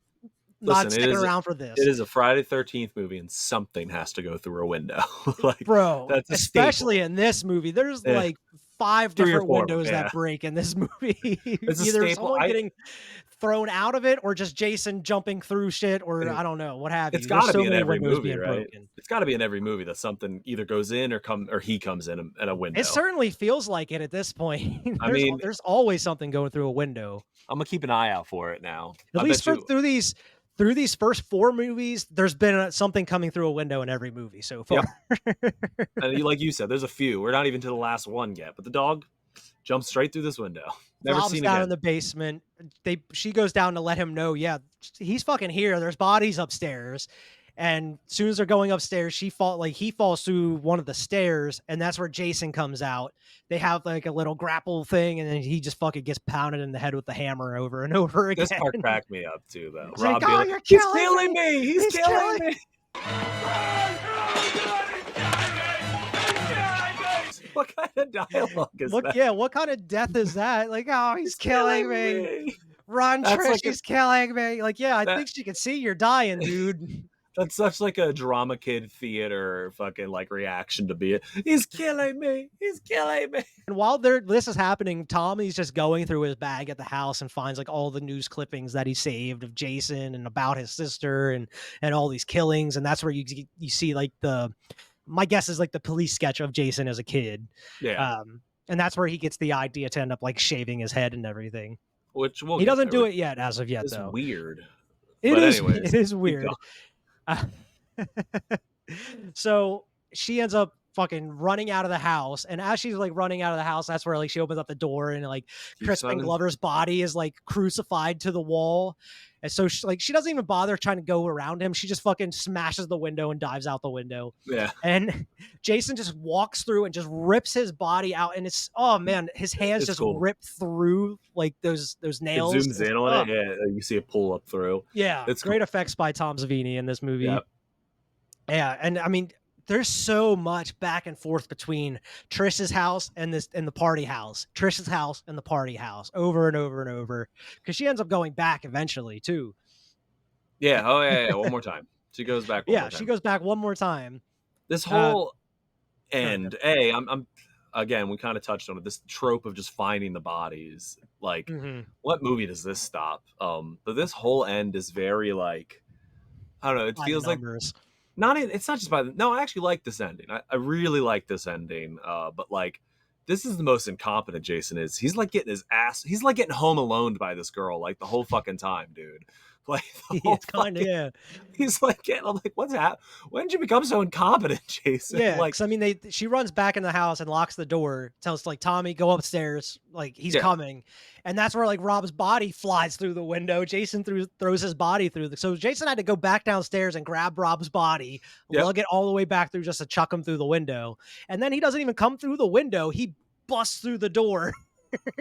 not Listen, sticking around for it this." is a Friday 13th movie and something has to go through a window. Like Bro, that's a especially staple. in this movie, there's Yeah. like 5 3 or different 4 of 'em, windows yeah. that break in this movie. It's a Either staple. someone getting thrown out of it or just Jason jumping through shit or I don't know, what have It's you. got There's to so be in many every windows movie, being right? broken. It's got to be in every movie that something either goes in or he comes in a window. It certainly feels like it at this point. I mean, there's always something going through a window. I'm gonna keep an eye out for it now. At I least bet you. through these first 4 movies, there's been something coming through a window in every movie so far. Yep. And like you said, there's a few. We're not even to the last one yet, but the dog jumps straight through this window. Never Rob's seen down again. in the basement. She goes down to let him know, yeah, he's fucking here. There's bodies upstairs. And as soon as they're going upstairs, he falls through one of the stairs, and that's where Jason comes out. They have like a little grapple thing, and then he just fucking gets pounded in the head with the hammer over and over again. This part cracked me up too, though. It's Rob like, being "Oh, like, you're he's killing killing me! me! He's killing me! What kind of dialogue is that? Yeah, what kind of death is that? Like, oh, he's killing me. Run, That's Trish, like he's killing me. Like, yeah, I that- think she can see you're dying, dude. That's such like a drama kid theater fucking like reaction to be it. He's killing me. He's killing me. And while this is happening, Tommy's just going through his bag at the house and finds like all the news clippings that he saved of Jason and about his sister and all these killings. And that's where you see like my guess is like the police sketch of Jason as a kid. Yeah. And that's where he gets the idea to end up like shaving his head and everything. Which He doesn't do it yet as of yet, It's though. weird. It But is. anyways, It is weird. So she ends up fucking running out of the house, and as she's like running out of the house, that's where like she opens up the door and like Crispin running. Glover's body is like crucified to the wall, and so she doesn't even bother trying to go around him. She just fucking smashes the window and dives out the window. Yeah. And Jason just walks through and just rips his body out, and it's man, his hands It's just cool. rip through like those nails. It zooms in on it. Yeah, you see it pull up through. Yeah, It's great cool. effects by Tom Savini in this movie. Yep. Yeah, and I mean, there's so much back and forth between Trish's house and the party house, Trish's house and the party house, over and over and over, because she ends up going back eventually too. Yeah. Oh yeah. One more time. She goes back. One more Yeah, time. she goes back one more time. This whole end. I'm again. We kind of touched on it. This trope of just finding the bodies. Like, what movie does this stop? But this whole end is very like, I don't know. It feels like it's not just by the. No, I actually like this ending. I really like this ending. But like, this is the most incompetent Jason is. He's like getting his ass. He's like getting home alone by this girl like the whole fucking time, dude. Like, it's kind of yeah. He's like, I'm like, what's happening? When did you become so incompetent, Jason? Yeah, like, I mean, she runs back in the house and locks the door. Tells like Tommy, go upstairs, like he's coming, and that's where like Rob's body flies through the window. Jason throws his body through. So Jason had to go back downstairs and grab Rob's body, lug it all the way back through just to chuck him through the window. And then he doesn't even come through the window. He busts through the door.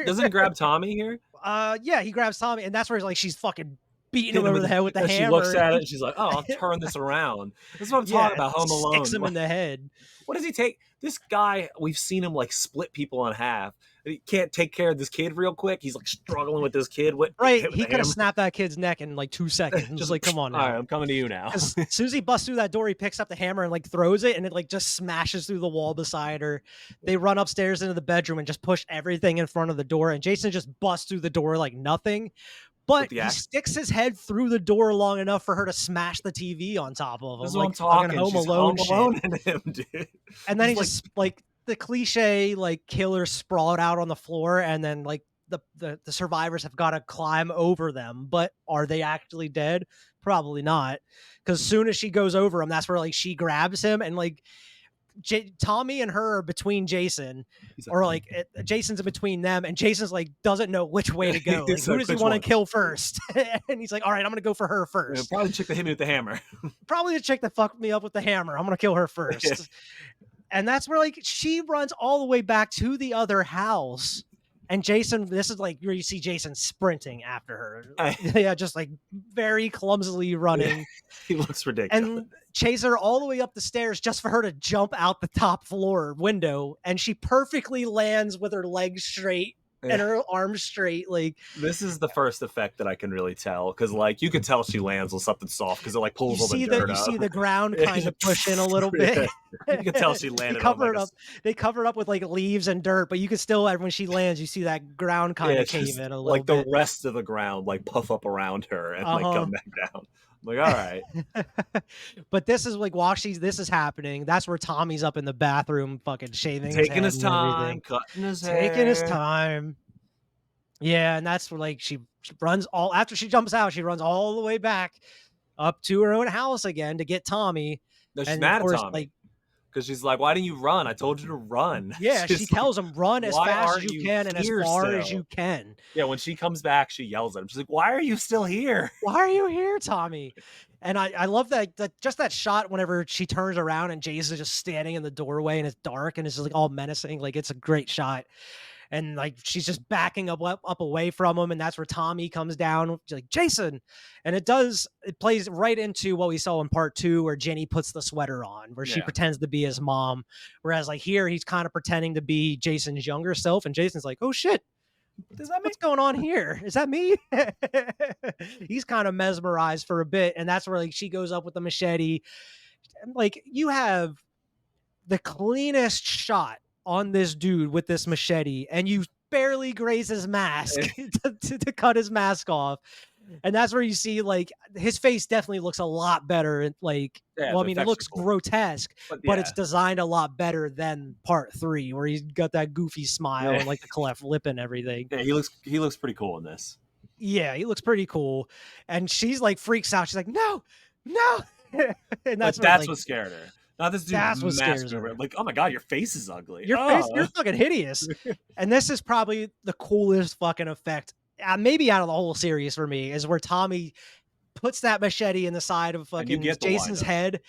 Doesn't he grab Tommy here? Yeah, he grabs Tommy, and that's where like she's fucking beating him over the head with the hammer. She looks at it and she's like, "Oh, I'll turn this around." This is what I'm talking about. Home Alone. Sticks him in the head. What does he take? This guy, we've seen him like split people in half. He can't take care of this kid real quick. He's like struggling with this kid. Right, he could have snapped that kid's neck in like 2 seconds. Just like, come on now. All right, I'm coming to you now. As soon as he busts through that door, he picks up the hammer and like throws it, and it like just smashes through the wall beside her. They run upstairs into the bedroom and just push everything in front of the door, and Jason just busts through the door like nothing. But he sticks his head through the door long enough for her to smash the TV on top of him. This is like what I'm talking. Home She's Alone Home Alone in him, dude. And then he just like the cliche like killer sprawled out on the floor, and then like the survivors have got to climb over them, but are they actually dead? Probably not, because soon as she goes over him, that's where like she grabs him and like Tommy and her are between Jason, or like Jason's in between them, and Jason's like doesn't know which way to go. Like, He's who like, does he "Which want to one?" kill first? And he's like, all right, I'm gonna go for her first. Probably the chick that hit me with the hammer. Probably the chick that fucked me up with the hammer. I'm gonna kill her Yeah. first. And that's where like she runs all the way back to the other house. And Jason, this is like where you see Jason sprinting after her. Yeah, just like very clumsily running. He looks ridiculous. And chase her all the way up the stairs just for her to jump out the top floor window. And she perfectly lands with her legs straight and her arms straight. Like, this is the first effect that I can really tell, because like you could tell she lands on something soft because it like pulls all the dirt you up. see the ground kind of push in a little bit. You can tell she landed on like they cover it up with like leaves and dirt, but you can still, when she lands, you see that ground kind of cave in a little like bit. the rest of the ground like puff up around her and like come back down. I'm like, all right. But this is like while this is happening, that's where Tommy's up in the bathroom fucking shaving taking his his head and time, everything. cutting his hair. Taking his time. Yeah, and that's where like she runs all after she jumps out, she runs all the way back up to her own house again to get Tommy. No, she's and mad of course, at Tommy. like, because she's like, why didn't you run? I told you to run. yeah, she She's tells like, him run as "Why fast as aren't you you can and as here far as still?" you can. Yeah, when she comes back, she yells at him. She's like, why are you still here? Why are you here, Tommy? And I love that just that shot whenever she turns around and Jason's just standing in the doorway and it's dark and it's just like all menacing. Like, it's a great shot. And like she's just backing up away from him, and that's where Tommy comes down. She's like, Jason. And it plays right into what we saw in part 2 where Jenny puts the sweater on, where she pretends to be his mom. Whereas like here he's kind of pretending to be Jason's younger self, and Jason's like, oh shit. What's going on here? Is that me? He's kind of mesmerized for a bit, and that's where like she goes up with the machete. Like, you have the cleanest shot on this dude with this machete, and you barely graze his mask to cut his mask off. And that's where you see like his face definitely looks a lot better. Like, well, I mean, it looks grotesque, but it's designed a lot better than part 3, where he's got that goofy smile and like the cleft lip and everything. Yeah, he looks pretty cool in this. Yeah, he looks pretty cool. And she's like freaks out. She's like, no. And that's what scared her. Not this dude. That's what scares her. Like, oh my god, your face is ugly. You're fucking hideous. And this is probably the coolest fucking effect, maybe out of the whole series for me, is where Tommy puts that machete in the side of fucking Jason's head,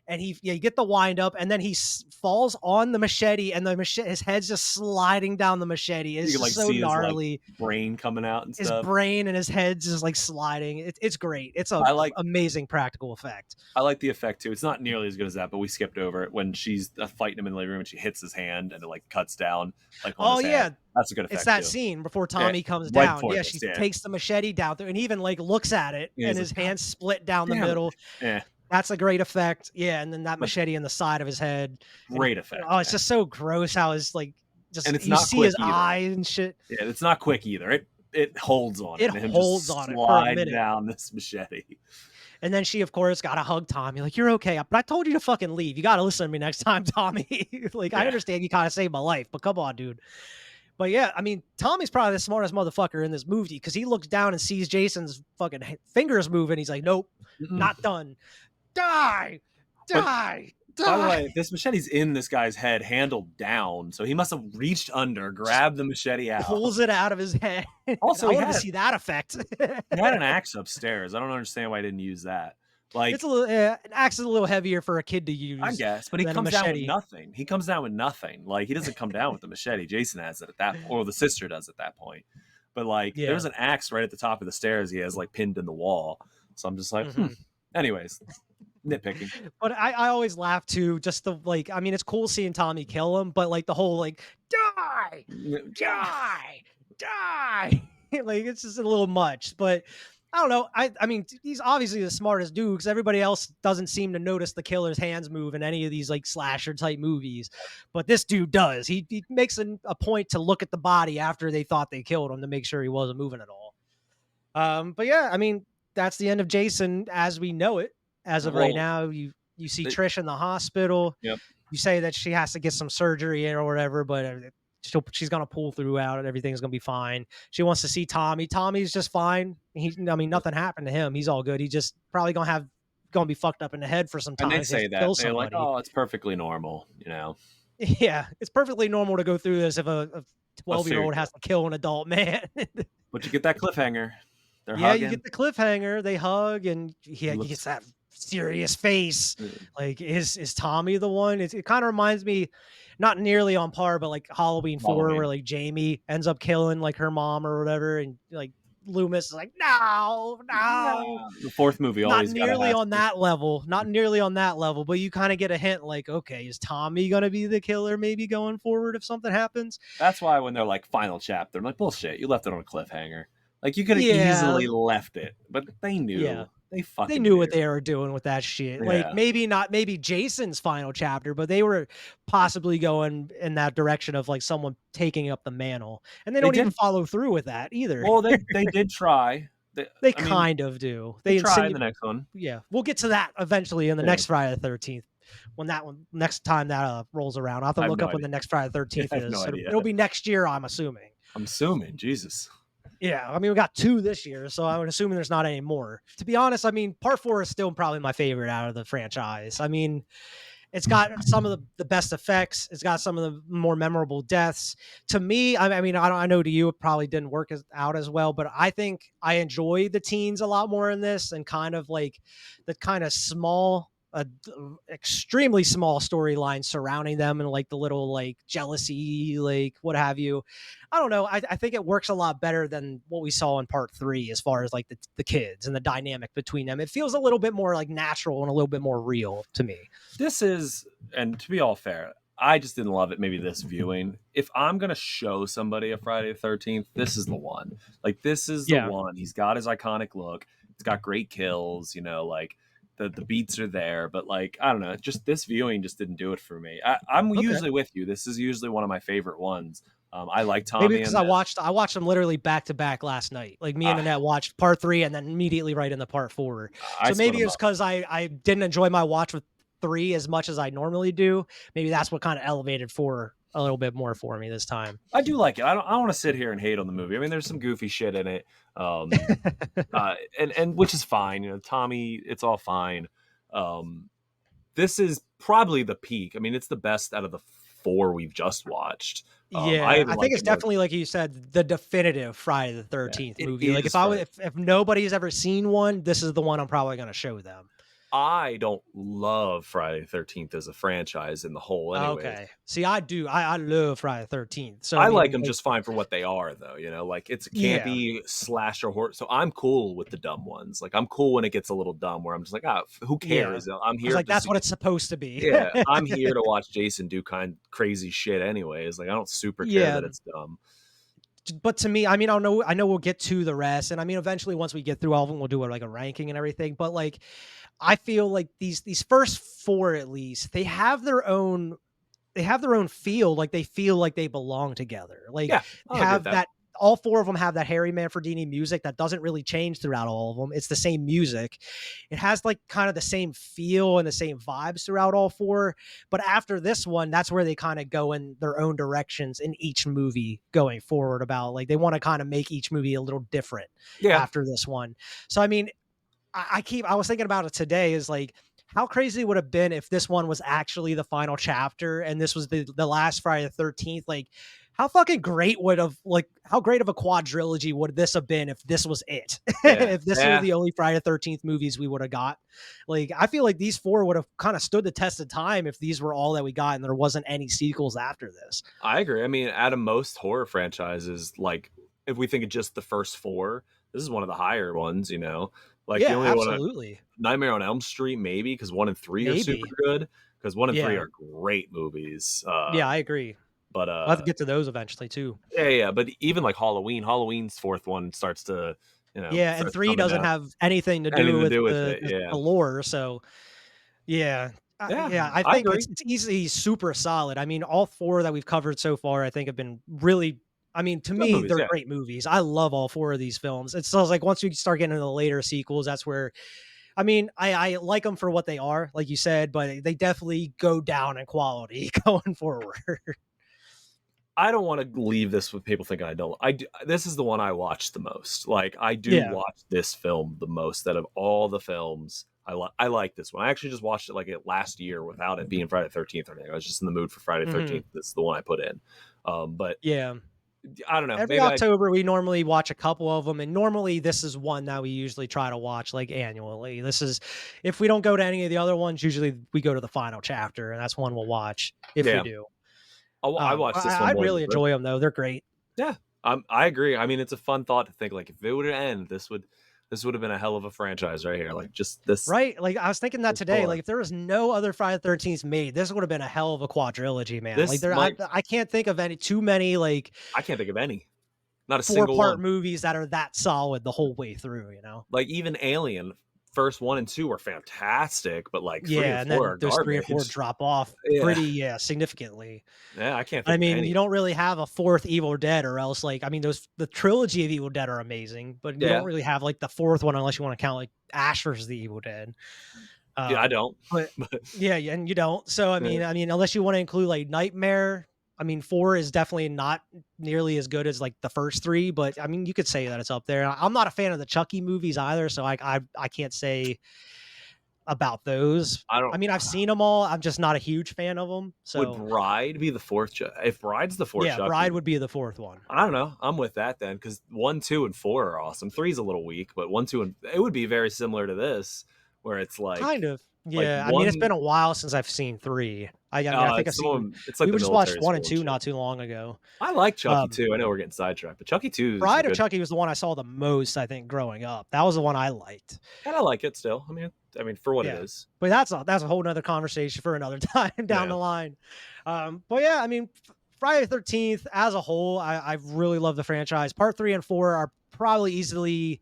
and you get the wind up, and then he falls on the machete, and his head's just sliding down the machete. It's like so see gnarly. His, brain coming out and stuff. His brain and his head's just like sliding. It's great. It's a amazing practical effect. I like the effect too. It's not nearly as good as that, but we skipped over it when she's fighting him in the living room and she hits his hand and it like cuts down. Like, on his hand. That's a good effect. It's that too. Scene before Tommy comes down. Yeah, she takes the machete down there and even like looks at it, and his hand split down the middle. Yeah. That's a great effect. Yeah, and then that machete in the side of his head. Great effect. Oh, it's just so gross how his like just, and it's you not see quick his either. eye and shit. Yeah, it's not quick either. It holds on it. It holds on it for a minute. Down this machete. And then she, of course, got to hug Tommy. Like, you're okay. But I told you to fucking leave. You got to listen to me next time, Tommy. Like, I understand you kind of saved my life, but come on, dude. But yeah, I mean, Tommy's probably the smartest motherfucker in this movie, because he looks down and sees Jason's fucking fingers moving. He's like, nope, not done. Die. By the way, this machete's in this guy's head, handled down, so he must have reached under, grabbed the machete out, pulls it out of his head. Also, I want to see that effect. He had an axe upstairs. I don't understand why he didn't use that. Like, it's a little, an axe is a little heavier for a kid to use, I guess, but he comes down with nothing. He comes down with nothing. Like, he doesn't come down with the machete. Jason has it at that point, or the sister does at that point. But like, there's an axe right at the top of the stairs. He has like pinned in the wall. So I'm just like, Anyways. Nitpicking. But I always laugh too, just the like, I mean, it's cool seeing Tommy kill him, but like the whole like die like, it's just a little much. But I don't know, I mean, he's obviously the smartest dude, because everybody else doesn't seem to notice the killer's hands move in any of these like slasher type movies, but this dude does. He makes a point to look at the body after they thought they killed him to make sure he wasn't moving at all. But yeah, I mean, that's the end of Jason as we know it. As of right now, you see Trish in the hospital. Yep. You say that she has to get some surgery or whatever, but she's gonna pull through out and everything's gonna be fine. She wants to see Tommy. Tommy's just fine. I mean, nothing happened to him. He's all good. He just probably gonna be fucked up in the head for some And they time. He has say to that kill they're like, somebody. oh, it's perfectly normal, you know, Yeah, it's perfectly normal to go through this if a a 12-year-old serial. has to kill an adult man. But you get that cliffhanger. They're Yeah, you hugging. get the cliffhanger, they hug, and He he gets looks. that serious face. uh, Like, is Tommy the one? It kind of reminds me, not nearly on par, but like Halloween 4, where Halloween. like Jamie ends up killing like her mom or whatever, and like Loomis is like, no, no. No. The fourth movie Not always gotta nearly have on some. that level. Not nearly on that level, but you kind of get a hint like, okay, is Tommy gonna be the killer maybe going forward if something happens? That's why when they're like final chapter, I'm like, bullshit, you left it on a cliffhanger. Like you could have Yeah, easily left it, but they yeah. knew. They They fucking knew what knew. they were doing with that shit. Like Yeah. maybe not maybe Jason's final chapter, but they were possibly going in that direction of like someone taking up the mantle. And they They don't even did follow through with that either. well, they did try. They I mean, kind of do. they They try in insinuate, the next one. yeah. We'll get to that eventually in the Yeah. next Friday the 13th. When that one next time that rolls around. I'll have to I have look no up when idea. the next Friday the Yeah, 13th I have is. no So idea. it'll be next year, I'm assuming. I'm assuming. Jesus. Yeah, I mean, we got 2 this year, so I would assume there's not any more. To be honest, I mean, part 4 is still probably my favorite out of the franchise. I mean, it's got some of the best effects. It's got some of the more memorable deaths. To me, I mean, I know to you it probably didn't work out as well, but I think I enjoy the teens a lot more in this, and kind of like the kind of small, extremely small storyline surrounding them, and like the little like jealousy, like what have you. I don't know. I think it works a lot better than what we saw in part 3 as far as like the kids and the dynamic between them. It feels a little bit more like natural and a little bit more real to me. This is, and to be all fair, I just didn't love it. Maybe this viewing. If I'm gonna show somebody a Friday the 13th, this is the one. Like this is the Yeah. one. He's got his iconic look. It's got great kills. Like the beats are there, but like I don't know, just this viewing just didn't do it for me. I'm Okay. usually with you. This is usually one of my favorite ones. I like Maybe Tommy because in this. I watched them literally back to back last night. Like me and I, Annette watched part 3 and then immediately right into part 4. I So split maybe them it's up. because I didn't enjoy my watch with 3 as much as I normally do. Maybe that's what kind of elevated 4 a little bit more for me this time. I do like it. I don't want to sit here and hate on the movie. I mean, there's some goofy shit in it. Um, and which is fine. Tommy, it's all fine. Um, this is probably the peak. I mean, it's the best out of the 4 we've just watched. I Yeah, even I think like it's it more. definitely like you said, the definitive Friday the Yeah, 13th it movie. Like is Friday. if nobody's ever seen one, this is the one I'm probably going to show them. I don't love Friday the 13th as a franchise in the whole, anyways. Okay. See, I do. I love Friday the 13th. So I I like mean, them like, just fine for what they are, though. Like it's a yeah. campy slasher horror. So I'm cool with the dumb ones. Like I'm cool when it gets a little dumb, where I'm just like, who Yeah. cares? I'm I was here like, to that's see. what it's supposed to be. Yeah, I'm here to watch Jason do kind crazy shit, anyways. Like I don't super care Yeah. that it's dumb. But to me, I mean, I know we'll get to the rest. And I mean, eventually once we get through all of them, we'll do like a ranking and everything. But like, I feel like these first 4 at least, they have their own feel. Like they feel like they belong together. Like Yeah, I'll agree with have that. that. All 4 of them have that Harry Manfredini music that doesn't really change throughout all of them. It's the same music. It has like kind of the same feel and the same vibes throughout all 4. But after this one, that's where they kind of go in their own directions in each movie going forward. About like they want to kind of make each movie a little different Yeah, after this one. So I mean, I was thinking about it today is like how crazy would have been if this one was actually the final chapter and this was the last Friday the 13th. Like how fucking great would have like how great of a quadrilogy would this have been if this was it? yeah, If this were yeah. the only Friday the 13th movies we would have got. Like I feel like these 4 would have kind of stood the test of time if these were all that we got and there wasn't any sequels after this. I agree. I mean, out of most horror franchises, like if we think of just the first 4, this is one of the higher ones. Like the Yeah, only one, absolutely. Nightmare on Elm Street, maybe because 1 and 3 are super Maybe. good. Because 1 and 3 Yeah. are great movies. Yeah, I agree. But I'll have to get to those eventually too. yeah. But even like Halloween's 4th one starts to, Yeah, and starts 3 coming doesn't down. have anything to do Anything to with do with it. the Yeah. lore, so yeah. Yeah. Yeah, I I think agree. it's easily super solid. I mean, all 4 that we've covered so far, I think have been really I mean, to Good me, movies. they're Yeah. great movies. I love all 4 of these films. It's just like once we start getting into the later sequels, that's where I mean, I like them for what they are, like you said, but they definitely go down in quality going forward. I don't want to leave this with people thinking I don't. I do, this is the one I watched the most. Like I do Yeah. watch this film the most out of all the films. I like this one. I actually just watched it like it last year without it being Friday the 13th or anything. I was just in the mood for Friday the Hmm. 13th. This is the one I put in. But Yeah. I don't know. Every Maybe I October, we normally watch a couple of them, and normally this is one that we usually try to watch like annually. This is, if we don't go to any of the other ones, usually we go to the final chapter, and that's one we'll watch if we yeah. do. I watched this one I more than the really first. enjoy them though; they're great. Yeah, I agree. I mean, it's a fun thought to think like if it would end, this would have been a hell of a franchise right here. Like just this, Right? Like I was thinking that this today. four. Like if there was no other Friday the 13th made, this would have been a hell of a quadrilogy, man. Like This there, might. I can't think of any too many like I can't think of any. Not a single 4-part one. movies that are that solid the whole way through. You know? Like even Alien, first 1 and 2 are fantastic, but like 3 and Yeah, and 4 then are those 3 and 4 garbage. drop off Yeah, pretty, yeah, significantly. yeah, I can't I think of mean, you any. don't really have a 4th Evil Dead or else, like I mean, those the trilogy of Evil Dead are amazing, but you don't Yeah, really have, like, the 4th one unless you wanna count, like, Ash versus the Evil Dead. yeah, I don't. But But yeah, yeah, and you don't. So, yeah, I mean, unless you wanna include, like, Nightmare, I mean, 4 is definitely not nearly as good as, like, the first 3, but, I mean, you could say that it's up there. I'm not a fan of the Chucky movies either, so I can't say about those. I don't. I mean, I've seen them all, I'm just not a huge fan of them. Would So, Bride be the fourth? If Bride's the fourth yeah, Bride Chucky, would be the 4th one. I don't know. I'm with that then because 1, 2, and 4 are awesome. Three's a little weak, but 1, 2, and it would be very similar to this, where it's Kind of. like Yeah, I mean, it's one. been a while since I've seen 3. I mean, I think I've It's seen someone. It's like we the just watched military 1 and school and 2 shit. not too long ago. I like Chucky Um, too. I know we're getting sidetracked, but Chucky 2 is a Bride of good. Chucky was the one I saw the most, I think, growing up. That was the one I liked. And I like it still. I mean, for what it Yeah. is. But that's a whole nother conversation for another time down Yeah. the line. But yeah, I mean, Friday the 13th as a whole, I really love the franchise. Part 3 and 4 are probably easily,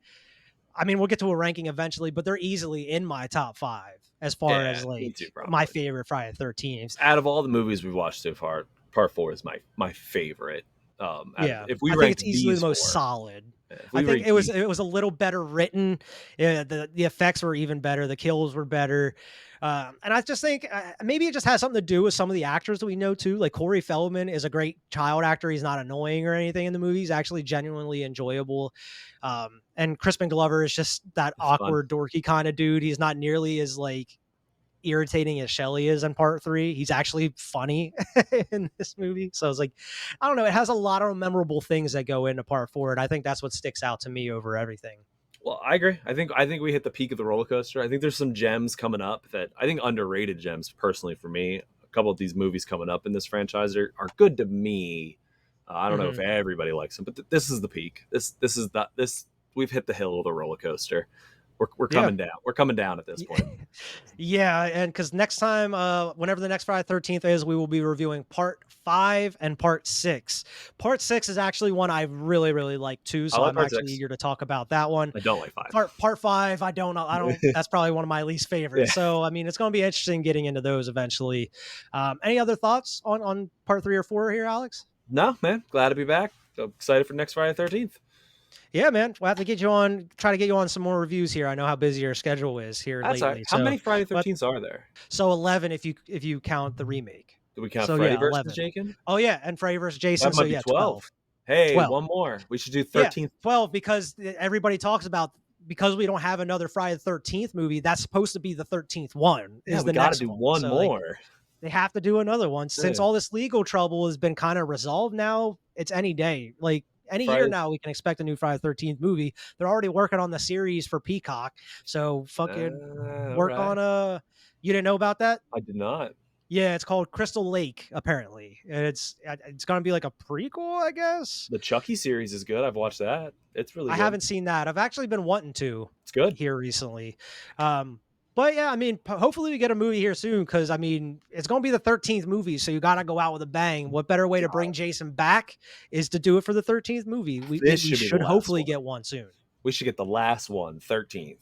I mean, we'll get to a ranking eventually, but they're easily in my top 5 as far Yeah, as me like too, my probably. favorite Friday the 13th. Out of all the movies we've watched so far, Part 4 is my favorite. Yeah, If we I think ranked it's easily these the most 4, solid. if I we think ranked these, it was a little better written. Yeah, the effects were even better. The kills were better, and I just think maybe it just has something to do with some of the actors that we know too. Like Corey Feldman is a great child actor. He's not annoying or anything in the movie. He's actually genuinely enjoyable. And Crispin Glover is just that it's fun. awkward, dorky kind of dude. He's not nearly as like irritating as Shelley is in part 3. He's actually funny in this movie. So it's like, I don't know. It has a lot of memorable things that go into part 4. And I think that's what sticks out to me over everything. Well, I agree. I think we hit the peak of the roller coaster. I think there's some gems coming up that I think underrated gems personally for me. A couple of these movies coming up in this franchise are good to me. I don't know if Mhm. everybody likes them, but this is the peak. This we've hit the hill of the roller coaster. We're Yeah. coming down. We're coming down at this point. Yeah. And because next time, whenever the next Friday 13th is, we will be reviewing part 5 and part 6. Part 6 is actually one I really, really like too. I So like I'm part actually 6. eager to talk about that one. I don't like 5. Part 5, I don't know. That's probably one of my least favorites. Yeah. So, I mean, it's going to be interesting getting into those eventually. Any other thoughts on part 3 or 4 here, Alex? No, man. Glad to be back. So excited for next Friday 13th. Yeah, man. We'll have to get you on, try to get you on some more reviews here. I know how busy your schedule is here That's all lately. right. How many Friday But 13ths are there? 11 if you count the remake. Do we count So Freddy yeah, versus 11. Jacob? Oh yeah, and Freddy versus Jason. That So might be yeah, 12. Hey, 12. one more. We should do Yeah, 13th. 12 because everybody talks about, because we don't have another Friday the 13th movie, that's supposed to be the 13th one. Yeah, Is we the got to next do one. one So like, more. they have to do another one since Yeah. all this legal trouble has been kind of resolved now. It's any day. Like any year Friday. now, we can expect a new Friday the 13th movie. They're already working on the series for Peacock. So fucking All work right. on you didn't know about that? I did not. Yeah, it's called Crystal Lake, apparently. And it's gonna be like a prequel, I guess. The Chucky series is good. I've watched that. It's really I good. haven't seen that. I've actually been wanting to It's good. here recently. But yeah, I mean, hopefully we get a movie here soon because I mean, it's going to be the 13th movie, so you got to go out with a bang. What better way to bring Jason back is to do it for the 13th movie? We This should be the should last hopefully one. get one soon. We should get the last one, 13th.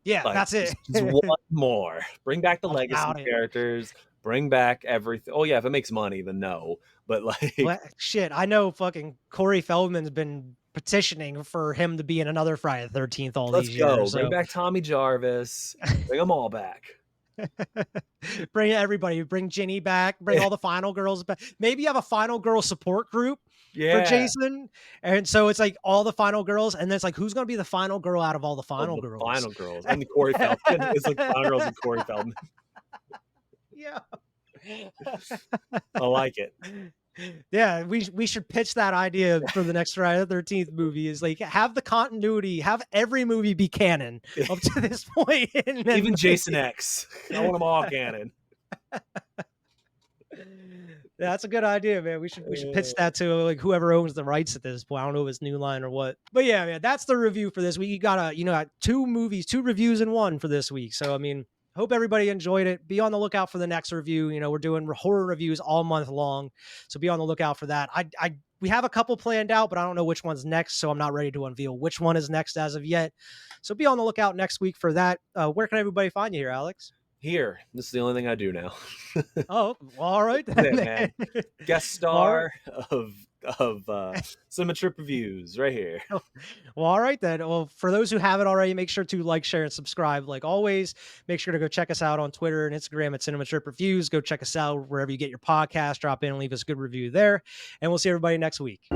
Yeah, Like, that's it. just one more. Bring back the legacy About it. characters. Bring back everything. Oh yeah, if it makes money, then no. But like, Well, shit, I know fucking Corey Feldman's been petitioning for him to be in another Friday the 13th all let's these go. years. Bring So back Tommy Jarvis. Bring them all back. Bring everybody. Bring Ginny back. Bring all the final girls back. Maybe you have a final girl support group for Yeah. Jason. And so it's like all the final girls. And then it's like, who's going to be the final girl out of all the Of final the girls? final girls. And the Corey Feldman. It's like final girls and Corey Feldman. Yeah. I like it. Yeah, we should pitch that idea for the next Friday the 13th movie is like have the continuity, have every movie be canon up to this point. And then Even Jason X. I want them all canon. That's a good idea, man. We should pitch that to like whoever owns the rights at this point. I don't know if it's New Line or what. But yeah, man, that's the review for this week. You got two reviews in one for this week. So I mean, hope everybody enjoyed it. Be on the lookout for the next review. We're doing horror reviews all month long. So be on the lookout for that. We have a couple planned out, but I don't know which one's next. So I'm not ready to unveil which one is next as of yet. So be on the lookout next week for that. Where can everybody find you here, Alex? Here. This is the only thing I do now. Oh, well, all right. Yeah, man. Guest star All of Cinema Trip Reviews right here. well, all right then. Well, for those who haven't already, make sure to like, share, and subscribe. Like always, make sure to go check us out on Twitter and Instagram at Cinema Trip Reviews. Go check us out wherever you get your podcast. Drop in and leave us a good review there. And we'll see everybody next week.